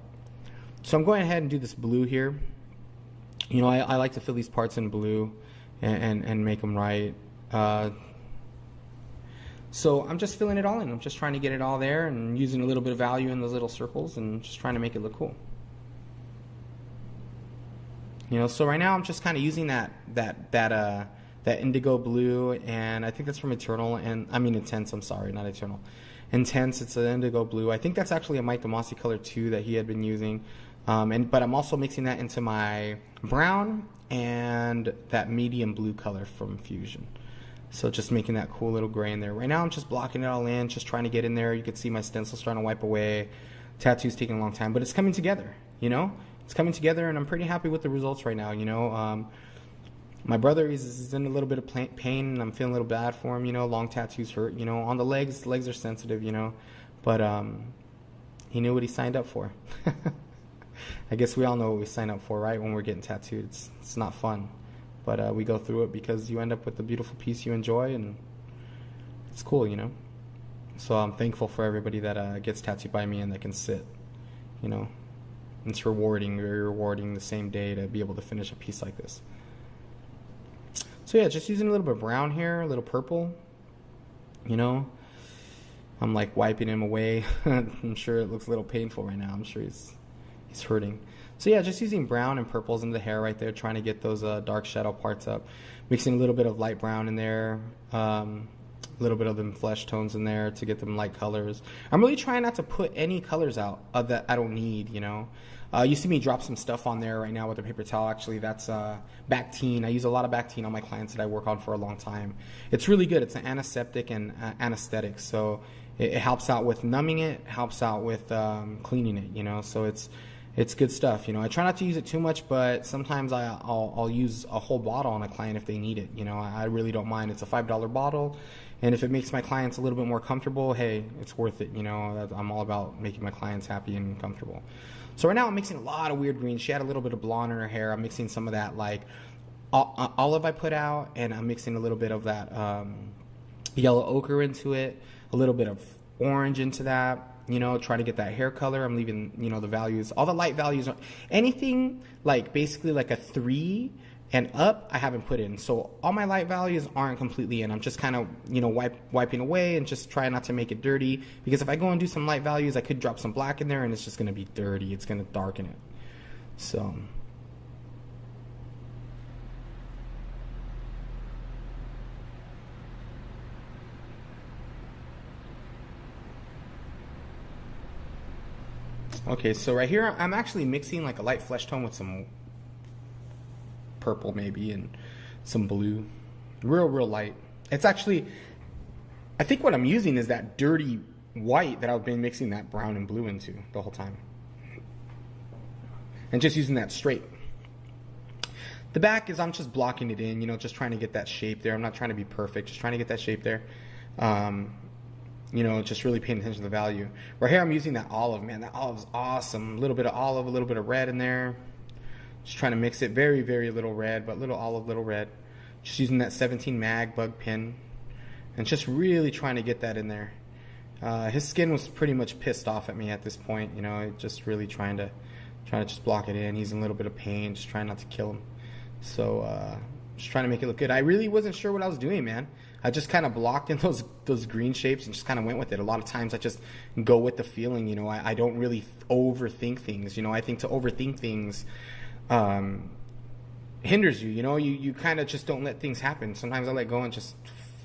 So I'm going ahead and do this blue here. You know, I like to fill these parts in blue and make them right. So I'm just filling it all in. I'm just trying to get it all there and using a little bit of value in those little circles and just trying to make it look cool. You know, so right now I'm just kind of using that indigo blue, and I think that's from Eternal, and I mean Intense, I'm sorry, not Eternal. Intense, it's an indigo blue. I think that's actually a Mike DeMasi color too that he had been using. But I'm also mixing that into my brown and that medium blue color from Fusion. So just making that cool little gray in there. Right now I'm just blocking it all in, just trying to get in there. You can see my stencil starting to wipe away. Tattoo's taking a long time, but it's coming together, you know? It's coming together, and I'm pretty happy with the results right now, you know? My brother is in a little bit of pain, and I'm feeling a little bad for him, you know? Long tattoos hurt, you know? On the legs are sensitive, you know? But he knew what he signed up for. I guess we all know what we sign up for, right? When we're getting tattooed. It's not fun. But we go through it because you end up with a beautiful piece you enjoy, and it's cool, you know? So I'm thankful for everybody that gets tattooed by me and that can sit, you know? It's rewarding, very rewarding the same day to be able to finish a piece like this. So yeah, just using a little bit of brown here, a little purple, you know? I'm like wiping him away. I'm sure it looks a little painful right now. I'm sure he's hurting. So yeah, just using brown and purples in the hair right there, trying to get those dark shadow parts up. Mixing a little bit of light brown in there, a little bit of them flesh tones in there to get them light colors. I'm really trying not to put any colors out that I don't need, you know. You see me drop some stuff on there right now with a paper towel. Actually, that's Bactine. I use a lot of Bactine on my clients that I work on for a long time. It's really good. It's an antiseptic and anesthetic, so it helps out with numbing it, helps out with cleaning it, you know. So it's good stuff, you know. I try not to use it too much, but sometimes I'll use a whole bottle on a client if they need it, you know. I really don't mind. It's a $5 bottle, and if it makes my clients a little bit more comfortable, hey, it's worth it, you know. I'm all about making my clients happy and comfortable. So right now I'm mixing a lot of weird greens. She had a little bit of blonde in her hair. I'm mixing some of that like olive I put out, and I'm mixing a little bit of that yellow ochre into it, a little bit of orange into that. You know, try to get that hair color. I'm leaving, you know, the values, all the light values, anything like basically like a 3 and up, I haven't put in. So all my light values aren't completely in. I'm just kind of, you know, wiping away and just trying not to make it dirty, because if I go and do some light values, I could drop some black in there and it's just going to be dirty. It's going to darken it. So okay, so right here I'm actually mixing like a light flesh tone with some purple maybe and some blue, real light. It's actually, I think what I'm using is that dirty white that I've been mixing that brown and blue into the whole time, and just using that straight. The back is I'm just blocking it in, you know, just trying to get that shape there. I'm not trying to be perfect, just trying to get that shape there. You know, just really paying attention to the value. Right here I'm using that olive, man. That olive's awesome. A little bit of olive, a little bit of red in there. Just trying to mix it. Very, very little red, but little olive, little red. Just using that 17 mag bug pin. And just really trying to get that in there. His skin was pretty much pissed off at me at this point. You know, just really trying to just block it in. He's in a little bit of pain. Just trying not to kill him. So, just trying to make it look good. I really wasn't sure what I was doing, man. I just kind of blocked in those green shapes and just kind of went with it. A lot of times I just go with the feeling, you know. I don't really overthink things, you know. I think to overthink things hinders you, you know. You kind of just don't let things happen. Sometimes I let go and just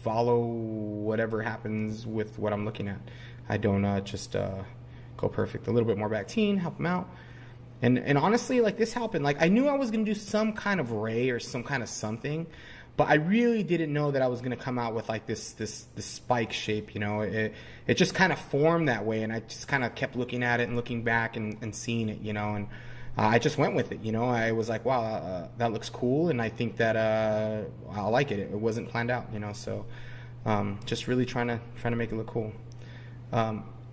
follow whatever happens with what I'm looking at. I don't just go perfect. A little bit more Bactine, help them out. And honestly, like, this happened. Like, I knew I was going to do some kind of ray or some kind of something, but I really didn't know that I was going to come out with like this spike shape, you know. It just kind of formed that way, and I just kind of kept looking at it and looking back and seeing it, you know, and I just went with it, you know. I was like, wow, that looks cool, and I think that I like it. It wasn't planned out, you know, so just really trying to make it look cool.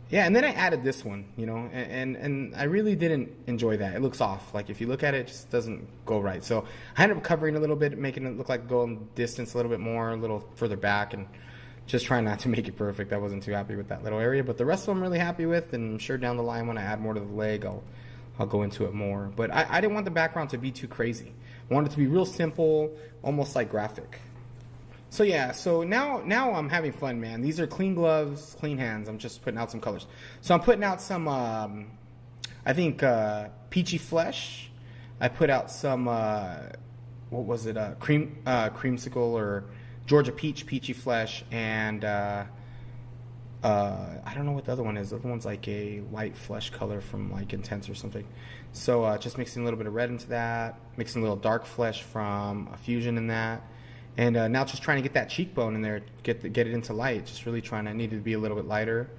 Yeah, and then I added this one, you know, and I really didn't enjoy that. It looks off. Like, if you look at it, it just doesn't go right. So I ended up covering a little bit, making it look like going distance a little bit more, a little further back, and just trying not to make it perfect. I wasn't too happy with that little area, but the rest of them I'm really happy with, and I'm sure down the line when I add more to the leg, I'll go into it more. But I didn't want the background to be too crazy. I wanted it to be real simple, almost like graphic. So yeah, so now I'm having fun, man. These are clean gloves, clean hands. I'm just putting out some colors. So I'm putting out some, I think, peachy flesh. I put out some, what was it, creamsicle or Georgia peachy flesh, and I don't know what the other one is. The other one's like a light flesh color from like Intense or something. So just mixing a little bit of red into that, mixing a little dark flesh from a Fusion in that. And now just trying to get that cheekbone in there, get it into light. Just really trying to, need it to be a little bit lighter.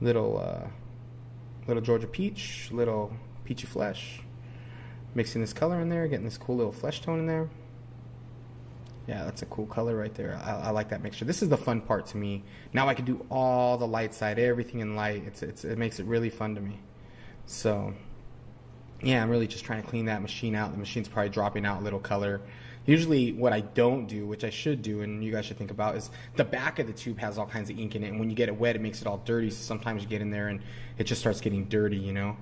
Little Georgia peach, little peachy flesh. Mixing this color in there, getting this cool little flesh tone in there. Yeah, that's a cool color right there. I like that mixture. This is the fun part to me. Now I can do all the light side, everything in light. It makes it really fun to me. So, yeah, I'm really just trying to clean that machine out. The machine's probably dropping out a little color. Usually what I don't do, which I should do, and you guys should think about, is the back of the tube has all kinds of ink in it, and when you get it wet, it makes it all dirty, so sometimes you get in there and it just starts getting dirty, you know.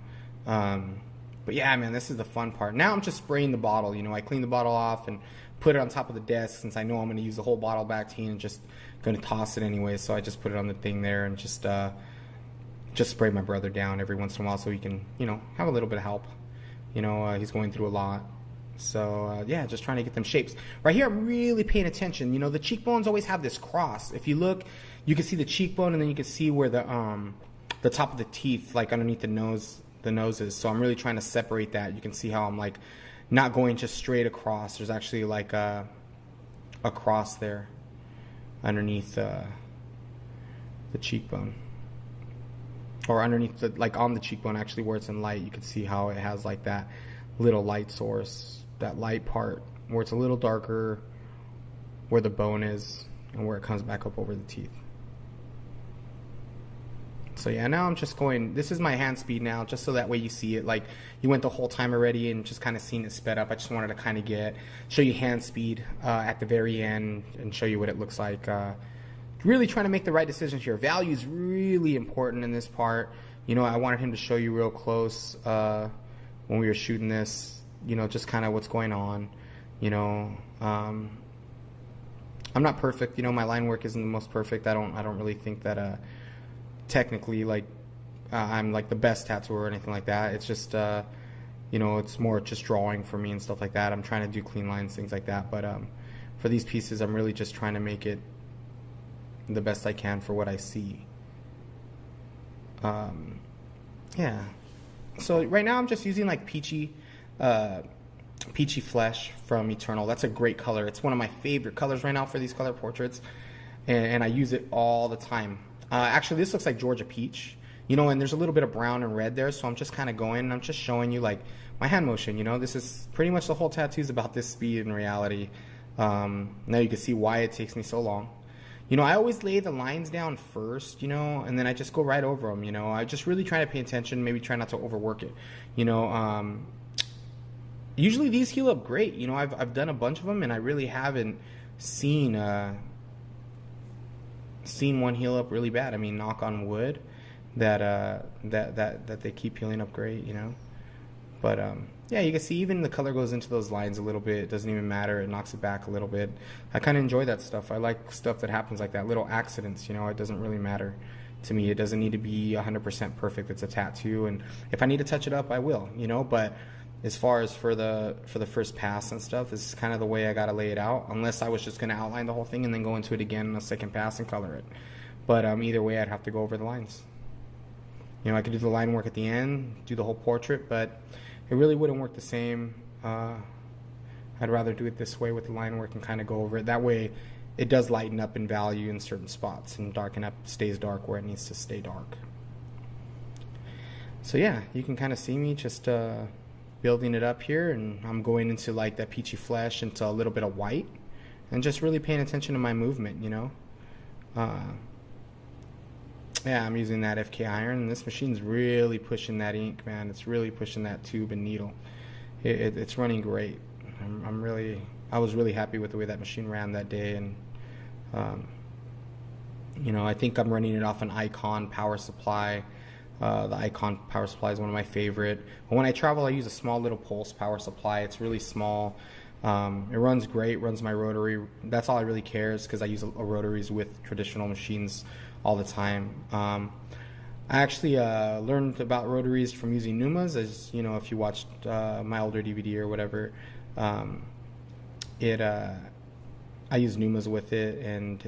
But yeah, man, this is the fun part. Now I'm just spraying the bottle, you know. I clean the bottle off and put it on top of the desk, since I know I'm going to use the whole bottle of Bactine and just going to toss it anyway, so I just put it on the thing there and just spray my brother down every once in a while so he can, you know, have a little bit of help. You know, he's going through a lot. So, yeah, just trying to get them shapes. Right here, I'm really paying attention. You know, the cheekbones always have this cross. If you look, you can see the cheekbone, and then you can see where the top of the teeth, like underneath the nose is. So I'm really trying to separate that. You can see how I'm, like, not going just straight across. There's actually, like, a cross there underneath the cheekbone. Or underneath, like, on the cheekbone, actually, where it's in light. You can see how it has, like, that little light source. That light part where it's a little darker, where the bone is, and where it comes back up over the teeth. So yeah, now I'm just going, this is my hand speed now, just so that way you see it. Like, you went the whole time already and just kind of seen it sped up. I just wanted to kind of show you hand speed at the very end and show you what it looks like. Really trying to make the right decisions here. Value is really important in this part. You know, I wanted him to show you real close when we were shooting this. You know, just kind of what's going on. You know, I'm not perfect. You know, my line work isn't the most perfect. I don't really think that technically, like, I'm like the best tattooer or anything like that. It's just you know, it's more just drawing for me and stuff like that. I'm trying to do clean lines, things like that. But for these pieces, I'm really just trying to make it the best I can for what I see. Yeah. So right now I'm just using like peachy flesh from Eternal. That's a great color. It's one of my favorite colors right now for these color portraits, and I use it all the time. Actually, this looks like Georgia peach, you know, and there's a little bit of brown and red there, so I'm just kind of going, and I'm just showing you like my hand motion. You know, this is pretty much the whole tattoo is about this speed in reality. Now you can see why it takes me so long. You know, I always lay the lines down first, you know, and then I just go right over them, you know. I just really try to pay attention, maybe try not to overwork it, you know. Usually these heal up great, you know. I've done a bunch of them, and I really haven't seen one heal up really bad. I mean, knock on wood, that they keep healing up great, you know. But yeah, you can see even the color goes into those lines a little bit. It doesn't even matter. It knocks it back a little bit. I kind of enjoy that stuff. I like stuff that happens like that, little accidents, you know. It doesn't really matter to me. It doesn't need to be 100% perfect. It's a tattoo, and if I need to touch it up, I will, you know. But as far as for the first pass and stuff, this is kind of the way I got to lay it out, unless I was just going to outline the whole thing and then go into it again on a second pass and color it. But either way, I'd have to go over the lines. You know, I could do the line work at the end, do the whole portrait, but it really wouldn't work the same. I'd rather do it this way with the line work and kind of go over it. That way it does lighten up in value in certain spots and darken up, stays dark where it needs to stay dark. So yeah, you can kind of see me just building it up here, and I'm going into like that peachy flesh into a little bit of white and just really paying attention to my movement, you know. Yeah, I'm using that FK iron, and this machine's really pushing that ink, man. It's really pushing that tube and needle. It's running great. I was really happy with the way that machine ran that day, and you know, I think I'm running it off an Icon power supply. The Icon power supply is one of my favorite. But when I travel, I use a small little pulse power supply. It's really small. It runs great, runs my rotary. That's all I really care, is because I use rotaries with traditional machines all the time. I actually learned about rotaries from using Numas, as you know, if you watched my older DVD or whatever. I used Numas with it, and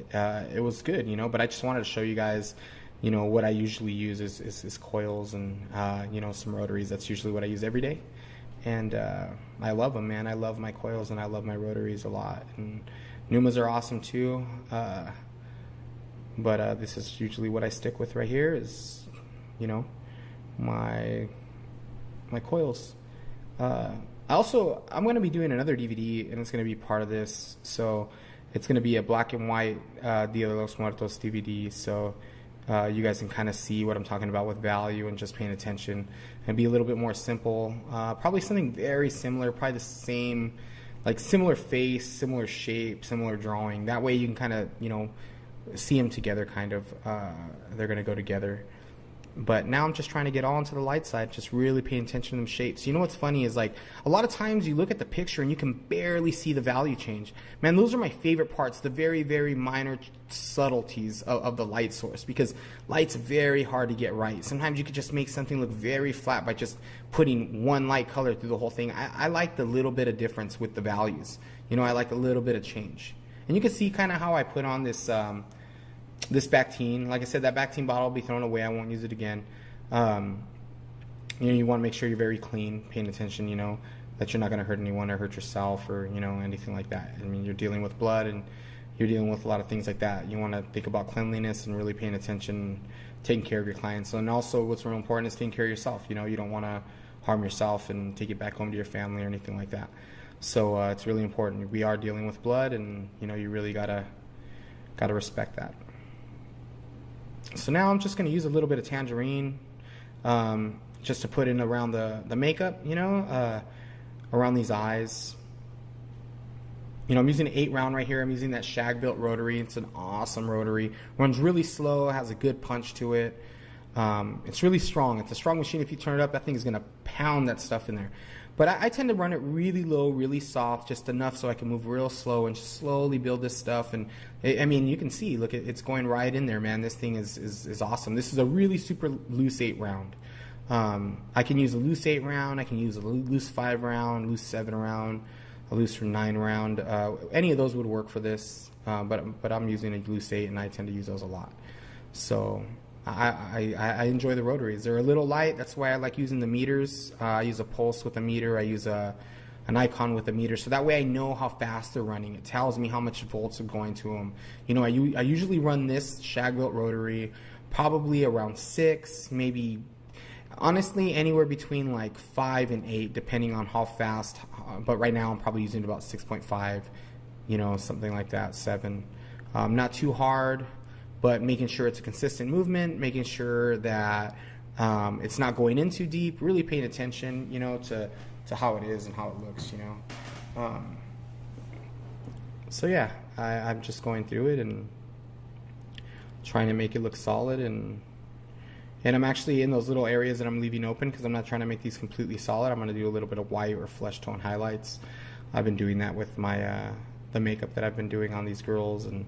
it was good, you know. But I just wanted to show you guys, you know, what I usually use is coils and you know, some rotaries. That's usually what I use every day, and I love them, man. I love my coils and I love my rotaries a lot, and Numas are awesome too. But this is usually what I stick with right here, is, you know, my coils. Also, I'm going to be doing another DVD, and it's going to be part of this. So it's going to be a black and white Dia de los Muertos DVD. So you guys can kind of see what I'm talking about with value and just paying attention, and be a little bit more simple. Probably something very similar, probably the same, like similar face, similar shape, similar drawing. That way you can kind of, you know, see them together, kind of. They're going to go together. But now I'm just trying to get all into the light side, just really paying attention to them shapes. You know what's funny is, like, a lot of times you look at the picture and you can barely see the value change. Man, those are my favorite parts, the very, very minor subtleties of the light source, because light's very hard to get right. Sometimes you could just make something look very flat by just putting one light color through the whole thing. I like the little bit of difference with the values. You know, I like a little bit of change. And you can see kind of how I put on this this Bactine. Like I said, that Bactine bottle will be thrown away. I won't use it again. You know, you want to make sure you're very clean, paying attention, you know, that you're not going to hurt anyone or hurt yourself or, you know, anything like that. I mean, you're dealing with blood and you're dealing with a lot of things like that. You want to think about cleanliness and really paying attention, taking care of your clients. And also what's real important is taking care of yourself. You know, you don't want to harm yourself and take it back home to your family or anything like that. So it's really important. We are dealing with blood, and, you know, you really gotta respect that. So now I'm just going to use a little bit of tangerine just to put in around the makeup, you know, around these eyes. You know, I'm using an 8-round right here. I'm using that shag-built rotary. It's an awesome rotary. Runs really slow, has a good punch to it. It's really strong. It's a strong machine. If you turn it up, that thing is going to pound that stuff in there. But I tend to run it really low, really soft, just enough so I can move real slow and just slowly build this stuff. And I mean, you can see, look, it's going right in there, man. This thing is awesome. This is a really super loose 8-round. I can use a loose 8-round. I can use a loose 5-round, loose 7-round, a loose 9-round. Any of those would work for this. But I'm using a loose 8, and I tend to use those a lot. So I enjoy the rotaries. They're a little light. That's why I like using the meters. I use a pulse with a meter. I use an Icon with a meter. So that way I know how fast they're running. It tells me how much volts are going to them. You know, I usually run this shag-built rotary probably around 6, maybe, honestly, anywhere between like 5 and 8, depending on how fast. But right now I'm probably using about 6.5, you know, something like that, 7. Not too hard, but making sure it's a consistent movement, making sure that it's not going in too deep, really paying attention, you know, to how it is and how it looks, you know. So yeah, I'm just going through it and trying to make it look solid, and I'm actually in those little areas that I'm leaving open because I'm not trying to make these completely solid. I'm going to do a little bit of white or flesh tone highlights. I've been doing that with my the makeup that I've been doing on these girls, and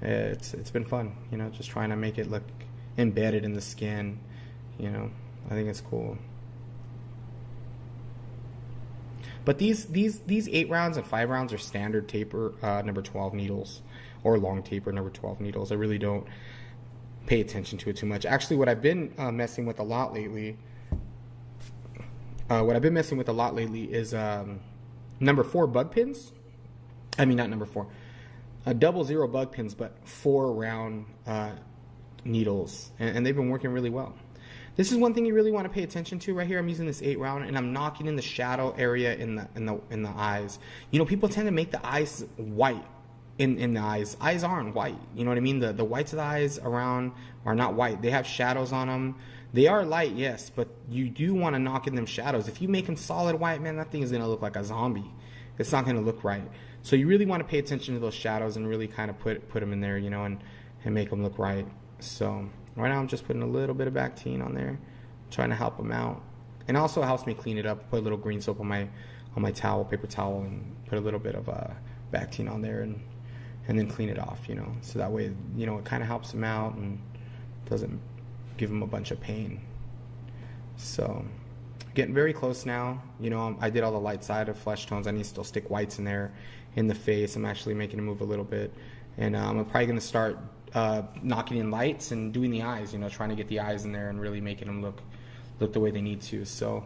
it's been fun, you know, just trying to make it look embedded in the skin, you know. I think it's cool. But these 8 rounds and 5 rounds are standard taper number 12 needles, or long taper number 12 needles. I really don't pay attention to it too much. Actually, what I've been messing with a lot lately, is number 4 bug pins. I mean, not number 4, 00 bug pins, but 4 round needles, and they've been working really well. This is one thing you really want to pay attention to right here. I'm using this 8 round, and I'm knocking in the shadow area in the eyes. You know, people tend to make the eyes white in the eyes. Eyes aren't white. You know what I mean? The whites of the eyes around are not white. They have shadows on them. They are light, yes, but you do want to knock in them shadows. If you make them solid white, man, that thing is going to look like a zombie. It's not going to look right. So you really want to pay attention to those shadows and really kind of put them in there, you know, and make them look right. So right now I'm just putting a little bit of Bactine on there, trying to help them out. And it also helps me clean it up. Put a little green soap on my towel, paper towel, and put a little bit of Bactine on there, and then clean it off, you know. So that way, you know, it kind of helps them out and doesn't give them a bunch of pain. So getting very close now. You know, I did all the light side of flesh tones. I need to still stick whites in there in the face. I'm actually making it move a little bit, and I'm probably going to start knocking in lights and doing the eyes, you know, trying to get the eyes in there and really making them look the way they need to. So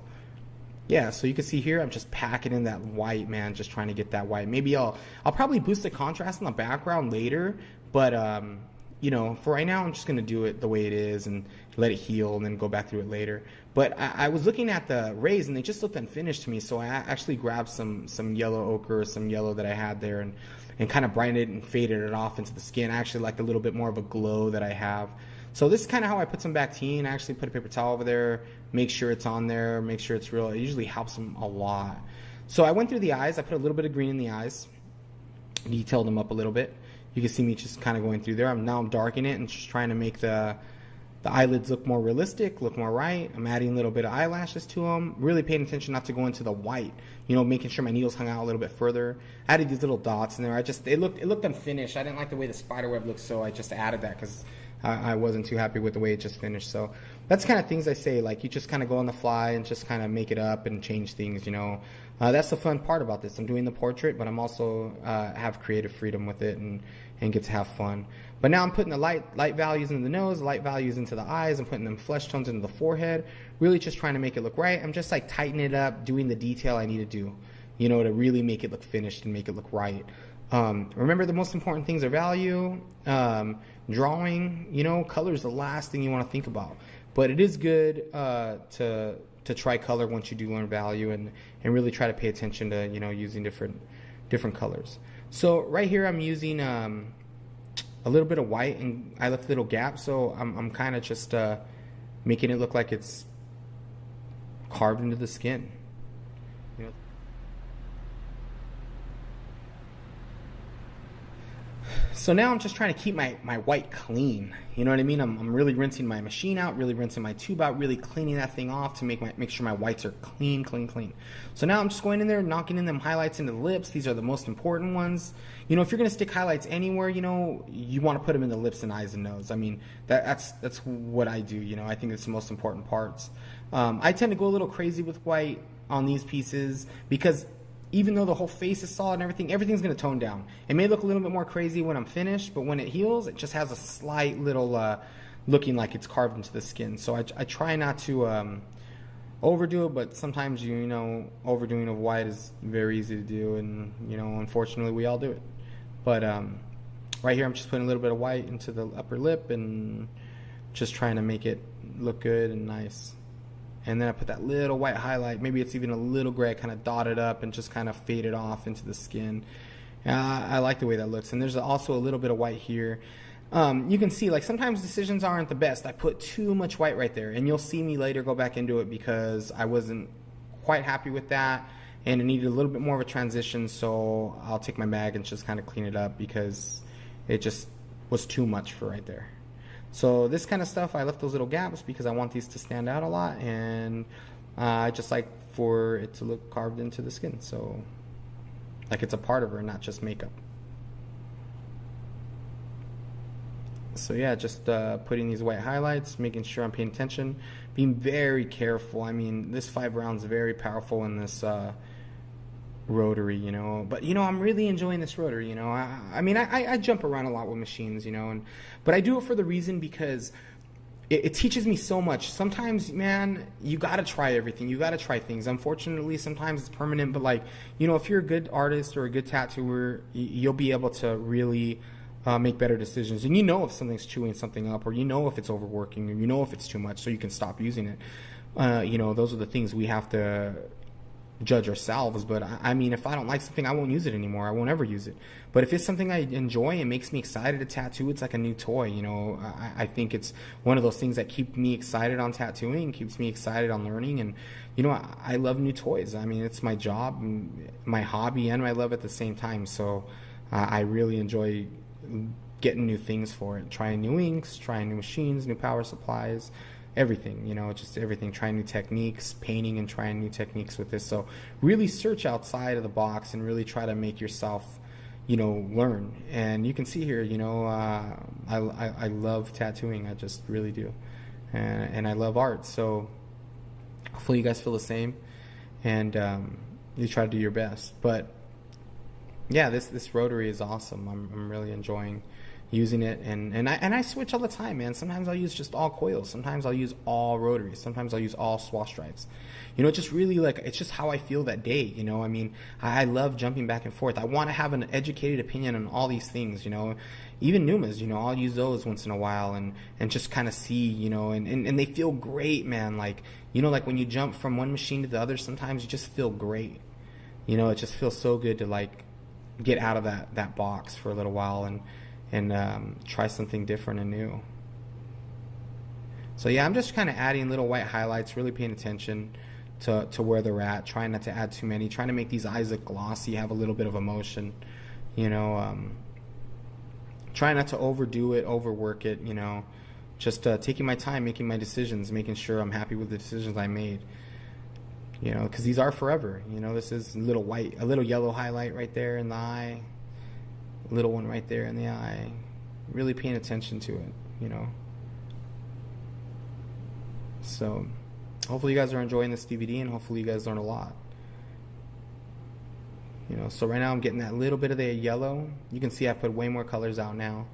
yeah, so you can see here I'm just packing in that white, man, just trying to get that white. Maybe I'll probably boost the contrast in the background later, but you know, for right now I'm just going to do it the way it is and let it heal and then go back through it later. But I was looking at the rays and they just looked unfinished to me, so I actually grabbed some yellow ochre, some yellow that I had there, and kind of brightened it and faded it off into the skin. I actually liked a little bit more of a glow that I have. So this is kind of how I put some Bactine. I actually put a paper towel over there, make sure it's on there, make sure it's real. It usually helps them a lot. So I went through the eyes. I put a little bit of green in the eyes, detailed them up a little bit. You can see me just kind of going through there. Now I'm darkening it and just trying to make the eyelids look more realistic, look more right. I'm adding a little bit of eyelashes to them. Really paying attention not to go into the white. You know, making sure my needles hung out a little bit further. Added these little dots in there. It looked unfinished. I didn't like the way the spider web looked, so I just added that because I wasn't too happy with the way it just finished. So that's kind of things I say. Like, you just kind of go on the fly and just kind of make it up and change things, you know. That's the fun part about this. I'm doing the portrait, but I'm also have creative freedom with it and get to have fun. But now I'm putting the light values into the nose, light values into the eyes. I'm putting them flesh tones into the forehead. Really just trying to make it look right. I'm just like tightening it up, doing the detail I need to do, you know, to really make it look finished and make it look right. Remember, the most important things are value, drawing, you know. Color is the last thing you want to think about. But it is good to try color once you do learn value and really try to pay attention to, you know, using different colors. So right here I'm using a little bit of white, and I left a little gap, so I'm kind of just making it look like it's carved into the skin. You know? So now I'm just trying to keep my white clean. You know what I mean? I'm really rinsing my machine out, really rinsing my tube out, really cleaning that thing off to make sure my whites are clean. So now I'm just going in there, knocking in them highlights into the lips. These are the most important ones. You know, if you're going to stick highlights anywhere, you know, you want to put them in the lips and eyes and nose. I mean, that's what I do. You know, I think it's the most important parts. I tend to go a little crazy with white on these pieces because even though the whole face is solid and everything's going to tone down. It may look a little bit more crazy when I'm finished, but when it heals, it just has a slight little looking like it's carved into the skin. So I try not to overdo it, but sometimes, you know, overdoing of white is very easy to do, and, you know, unfortunately we all do it. But right here I'm just putting a little bit of white into the upper lip and just trying to make it look good and nice. And then I put that little white highlight, maybe it's even a little gray, kind of dotted up and just kind of faded off into the skin. I like the way that looks. And there's also a little bit of white here. You can see, like, sometimes decisions aren't the best. I put too much white right there, and you'll see me later go back into it because I wasn't quite happy with that, and it needed a little bit more of a transition, so I'll take my mag and just kind of clean it up because it just was too much for right there. So this kind of stuff, I left those little gaps because I want these to stand out a lot, and I just like for it to look carved into the skin, so like it's a part of her, not just makeup. So yeah, just putting these white highlights, making sure I'm paying attention, being very careful. I mean, this 5 rounds is very powerful in this rotary, you know. But you know, I'm really enjoying this rotary, you know. I mean, I jump around a lot with machines, you know, but I do it for the reason because it teaches me so much. Sometimes, man, you got to try everything. You got to try things. Unfortunately, sometimes it's permanent, but like, you know, if you're a good artist or a good tattooer, you'll be able to really make better decisions. And you know if something's chewing something up, or you know if it's overworking, or you know if it's too much, so you can stop using it. You know, those are the things we have to judge ourselves. But I mean, if I don't like something, I won't use it anymore. I won't ever use it. But if it's something I enjoy and makes me excited to tattoo, it's like a new toy, you know. I think it's one of those things that keep me excited on tattooing, keeps me excited on learning. And you know, I love new toys. I mean, it's my job, my hobby, and my love at the same time. So I really enjoy getting new things for it, trying new inks, trying new machines, new power supplies, everything, you know, just everything, trying new techniques, painting and trying new techniques with this. So really search outside of the box and really try to make yourself, you know, learn. And you can see here, you know, I love tattooing. I just really do. And I love art. So hopefully you guys feel the same, and you try to do your best. But yeah, this rotary is awesome. I'm really enjoying using it, and I switch all the time, man. Sometimes I'll use just all coils, sometimes I'll use all rotaries, sometimes I'll use all swash stripes. You know, it's just really like, it's just how I feel that day, you know. I mean, I love jumping back and forth. I want to have an educated opinion on all these things, you know. Even Numas, you know, I'll use those once in a while and just kind of see, you know, and they feel great, man. Like, you know, like when you jump from one machine to the other, sometimes you just feel great, you know. It just feels so good to like get out of that box for a little while and try something different and new. So yeah, I'm just kind of adding little white highlights, really paying attention to where they're at, trying not to add too many, trying to make these eyes look glossy, have a little bit of emotion, you know. Trying not to overdo it, overwork it, you know. Just taking my time, making my decisions, making sure I'm happy with the decisions I made, you know, because these are forever. You know, this is a little yellow highlight right there in the eye, little one right there in the eye. Really paying attention to it, you know. So hopefully you guys are enjoying this DVD, and hopefully you guys learn a lot, you know. So right now I'm getting that little bit of the yellow. You can see I put way more colors out now.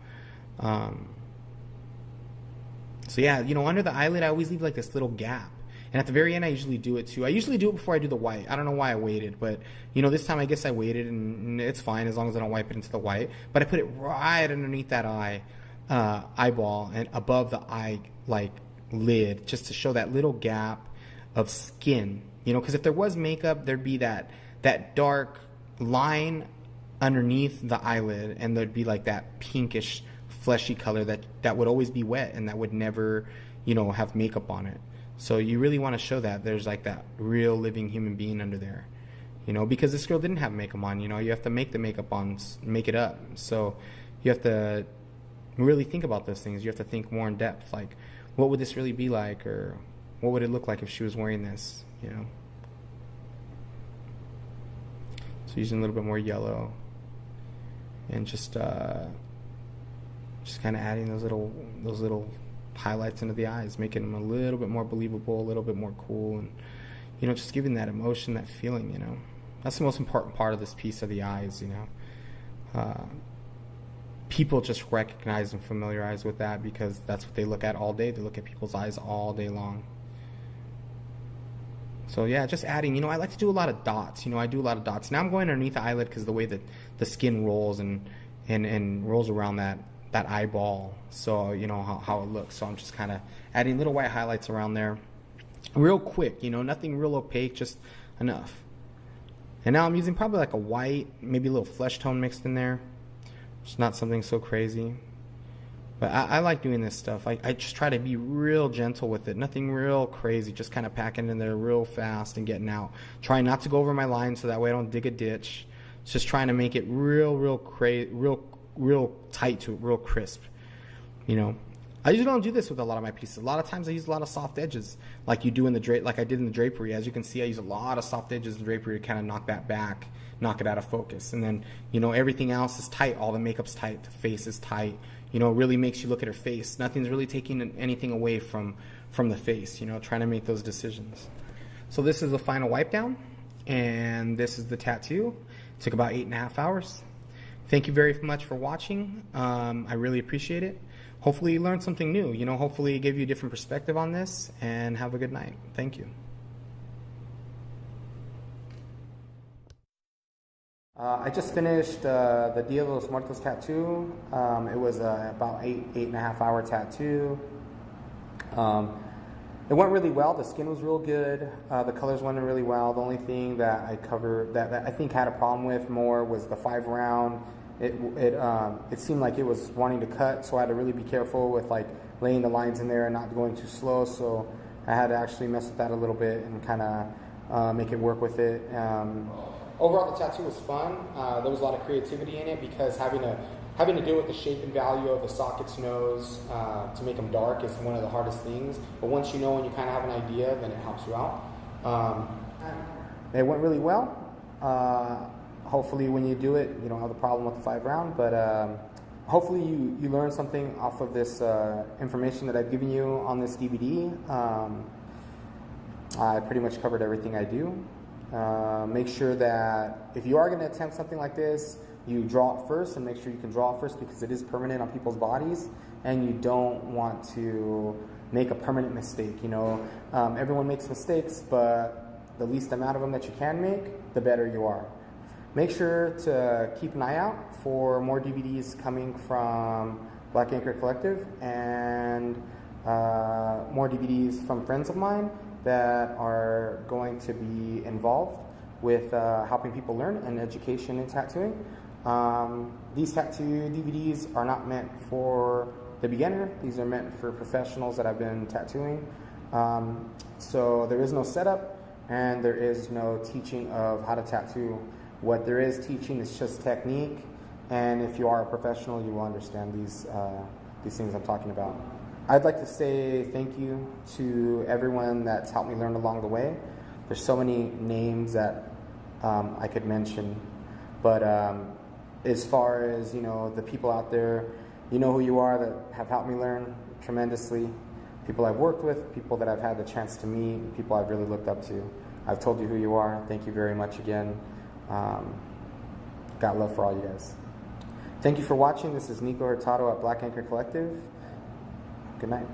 So yeah, you know, under the eyelid I always leave like this little gap, and at the very end I usually do it too. I usually do it before I do the white. I don't know why I waited, but you know, this time I guess I waited, and it's fine as long as I don't wipe it into the white. But I put it right underneath that eyeball and above the eye like lid, just to show that little gap of skin, you know, because if there was makeup, there'd be that dark line underneath the eyelid, and there'd be like that pinkish fleshy color that would always be wet and that would never, you know, have makeup on it. So you really want to show that there's like that real living human being under there, you know, because this girl didn't have makeup on. You know, you have to make the makeup on, make it up. So you have to really think about those things. You have to think more in depth, like what would this really be like, or what would it look like if she was wearing this, you know. So using a little bit more yellow, and just kind of adding those little highlights into the eyes, making them a little bit more believable, a little bit more cool, and you know, just giving that emotion, that feeling, you know. That's the most important part of this piece of the eyes, you know. People just recognize and familiarize with that because that's what they look at all day. They look at people's eyes all day long. So yeah, just adding, you know, I like to do a lot of dots. You know, I do a lot of dots. Now I'm going underneath the eyelid because the way that the skin rolls and rolls around that eyeball. So, you know, how it looks. So I'm just kind of adding little white highlights around there. Real quick, you know, nothing real opaque, just enough. And now I'm using probably like a white, maybe a little flesh tone mixed in there. It's not something so crazy. But I like doing this stuff. I just try to be real gentle with it. Nothing real crazy. Just kind of packing in there real fast and getting out. Trying not to go over my line so that way I don't dig a ditch. It's just trying to make it real tight to it, real crisp. You know, I usually don't do this with a lot of my pieces. A lot of times I use a lot of soft edges, like you do in the like I did in the drapery. As you can see, I use a lot of soft edges in the drapery to kind of knock that back, knock it out of focus. And then, you know, everything else is tight. All the makeup's tight. The face is tight. You know, it really makes you look at her face. Nothing's really taking anything away from the face, you know, trying to make those decisions. So this is the final wipe down. and this is the tattoo. It took about 8.5 hours. Thank you very much for watching. I really appreciate it. Hopefully you learned something new. Hopefully it gave you a different perspective on this, and have a good night. Thank you. I just finished the Dia de los Muertos tattoo. It was about 8.5 hour tattoo. It went really well. The skin was real good. The colors went really well. The only thing that I covered that I think had a problem with more was the 5 round. It seemed like it was wanting to cut, so I had to really be careful with like laying the lines in there and not going too slow. So I had to actually mess with that a little bit and kind of make it work with it. Overall, the tattoo was fun. There was a lot of creativity in it because having to deal with the shape and value of the socket's nose to make them dark is one of the hardest things. But once you know and you kind of have an idea, then it helps you out. It went really well. Hopefully when you do it, you don't have a problem with the 5 round. But hopefully you learned something off of this information that I've given you on this DVD. I pretty much covered everything I do. Make sure that if you are going to attempt something like this, you draw it first and make sure you can draw it first because it is permanent on people's bodies and you don't want to make a permanent mistake. Everyone makes mistakes, but the least amount of them that you can make, the better you are. Make sure to keep an eye out for more DVDs coming from Black Anchor Collective and more DVDs from friends of mine that are going to be involved with helping people learn and education in tattooing. These tattoo DVDs are not meant for the beginner. These are meant for professionals that have been tattooing. So there is no setup and there is no teaching of how to tattoo. What there is teaching is just technique, and if you are a professional, you will understand these things I'm talking about. I'd like to say thank you to everyone that's helped me learn along the way. There's so many names that I could mention, but as far as the people out there, you know who you are that have helped me learn tremendously. People I've worked with, people that I've had the chance to meet, people I've really looked up to. I've told you who you are. Thank you very much again. Got love for all you guys. Thank you for watching. This is Nikko Hurtado at Black Anchor Collective. Good night.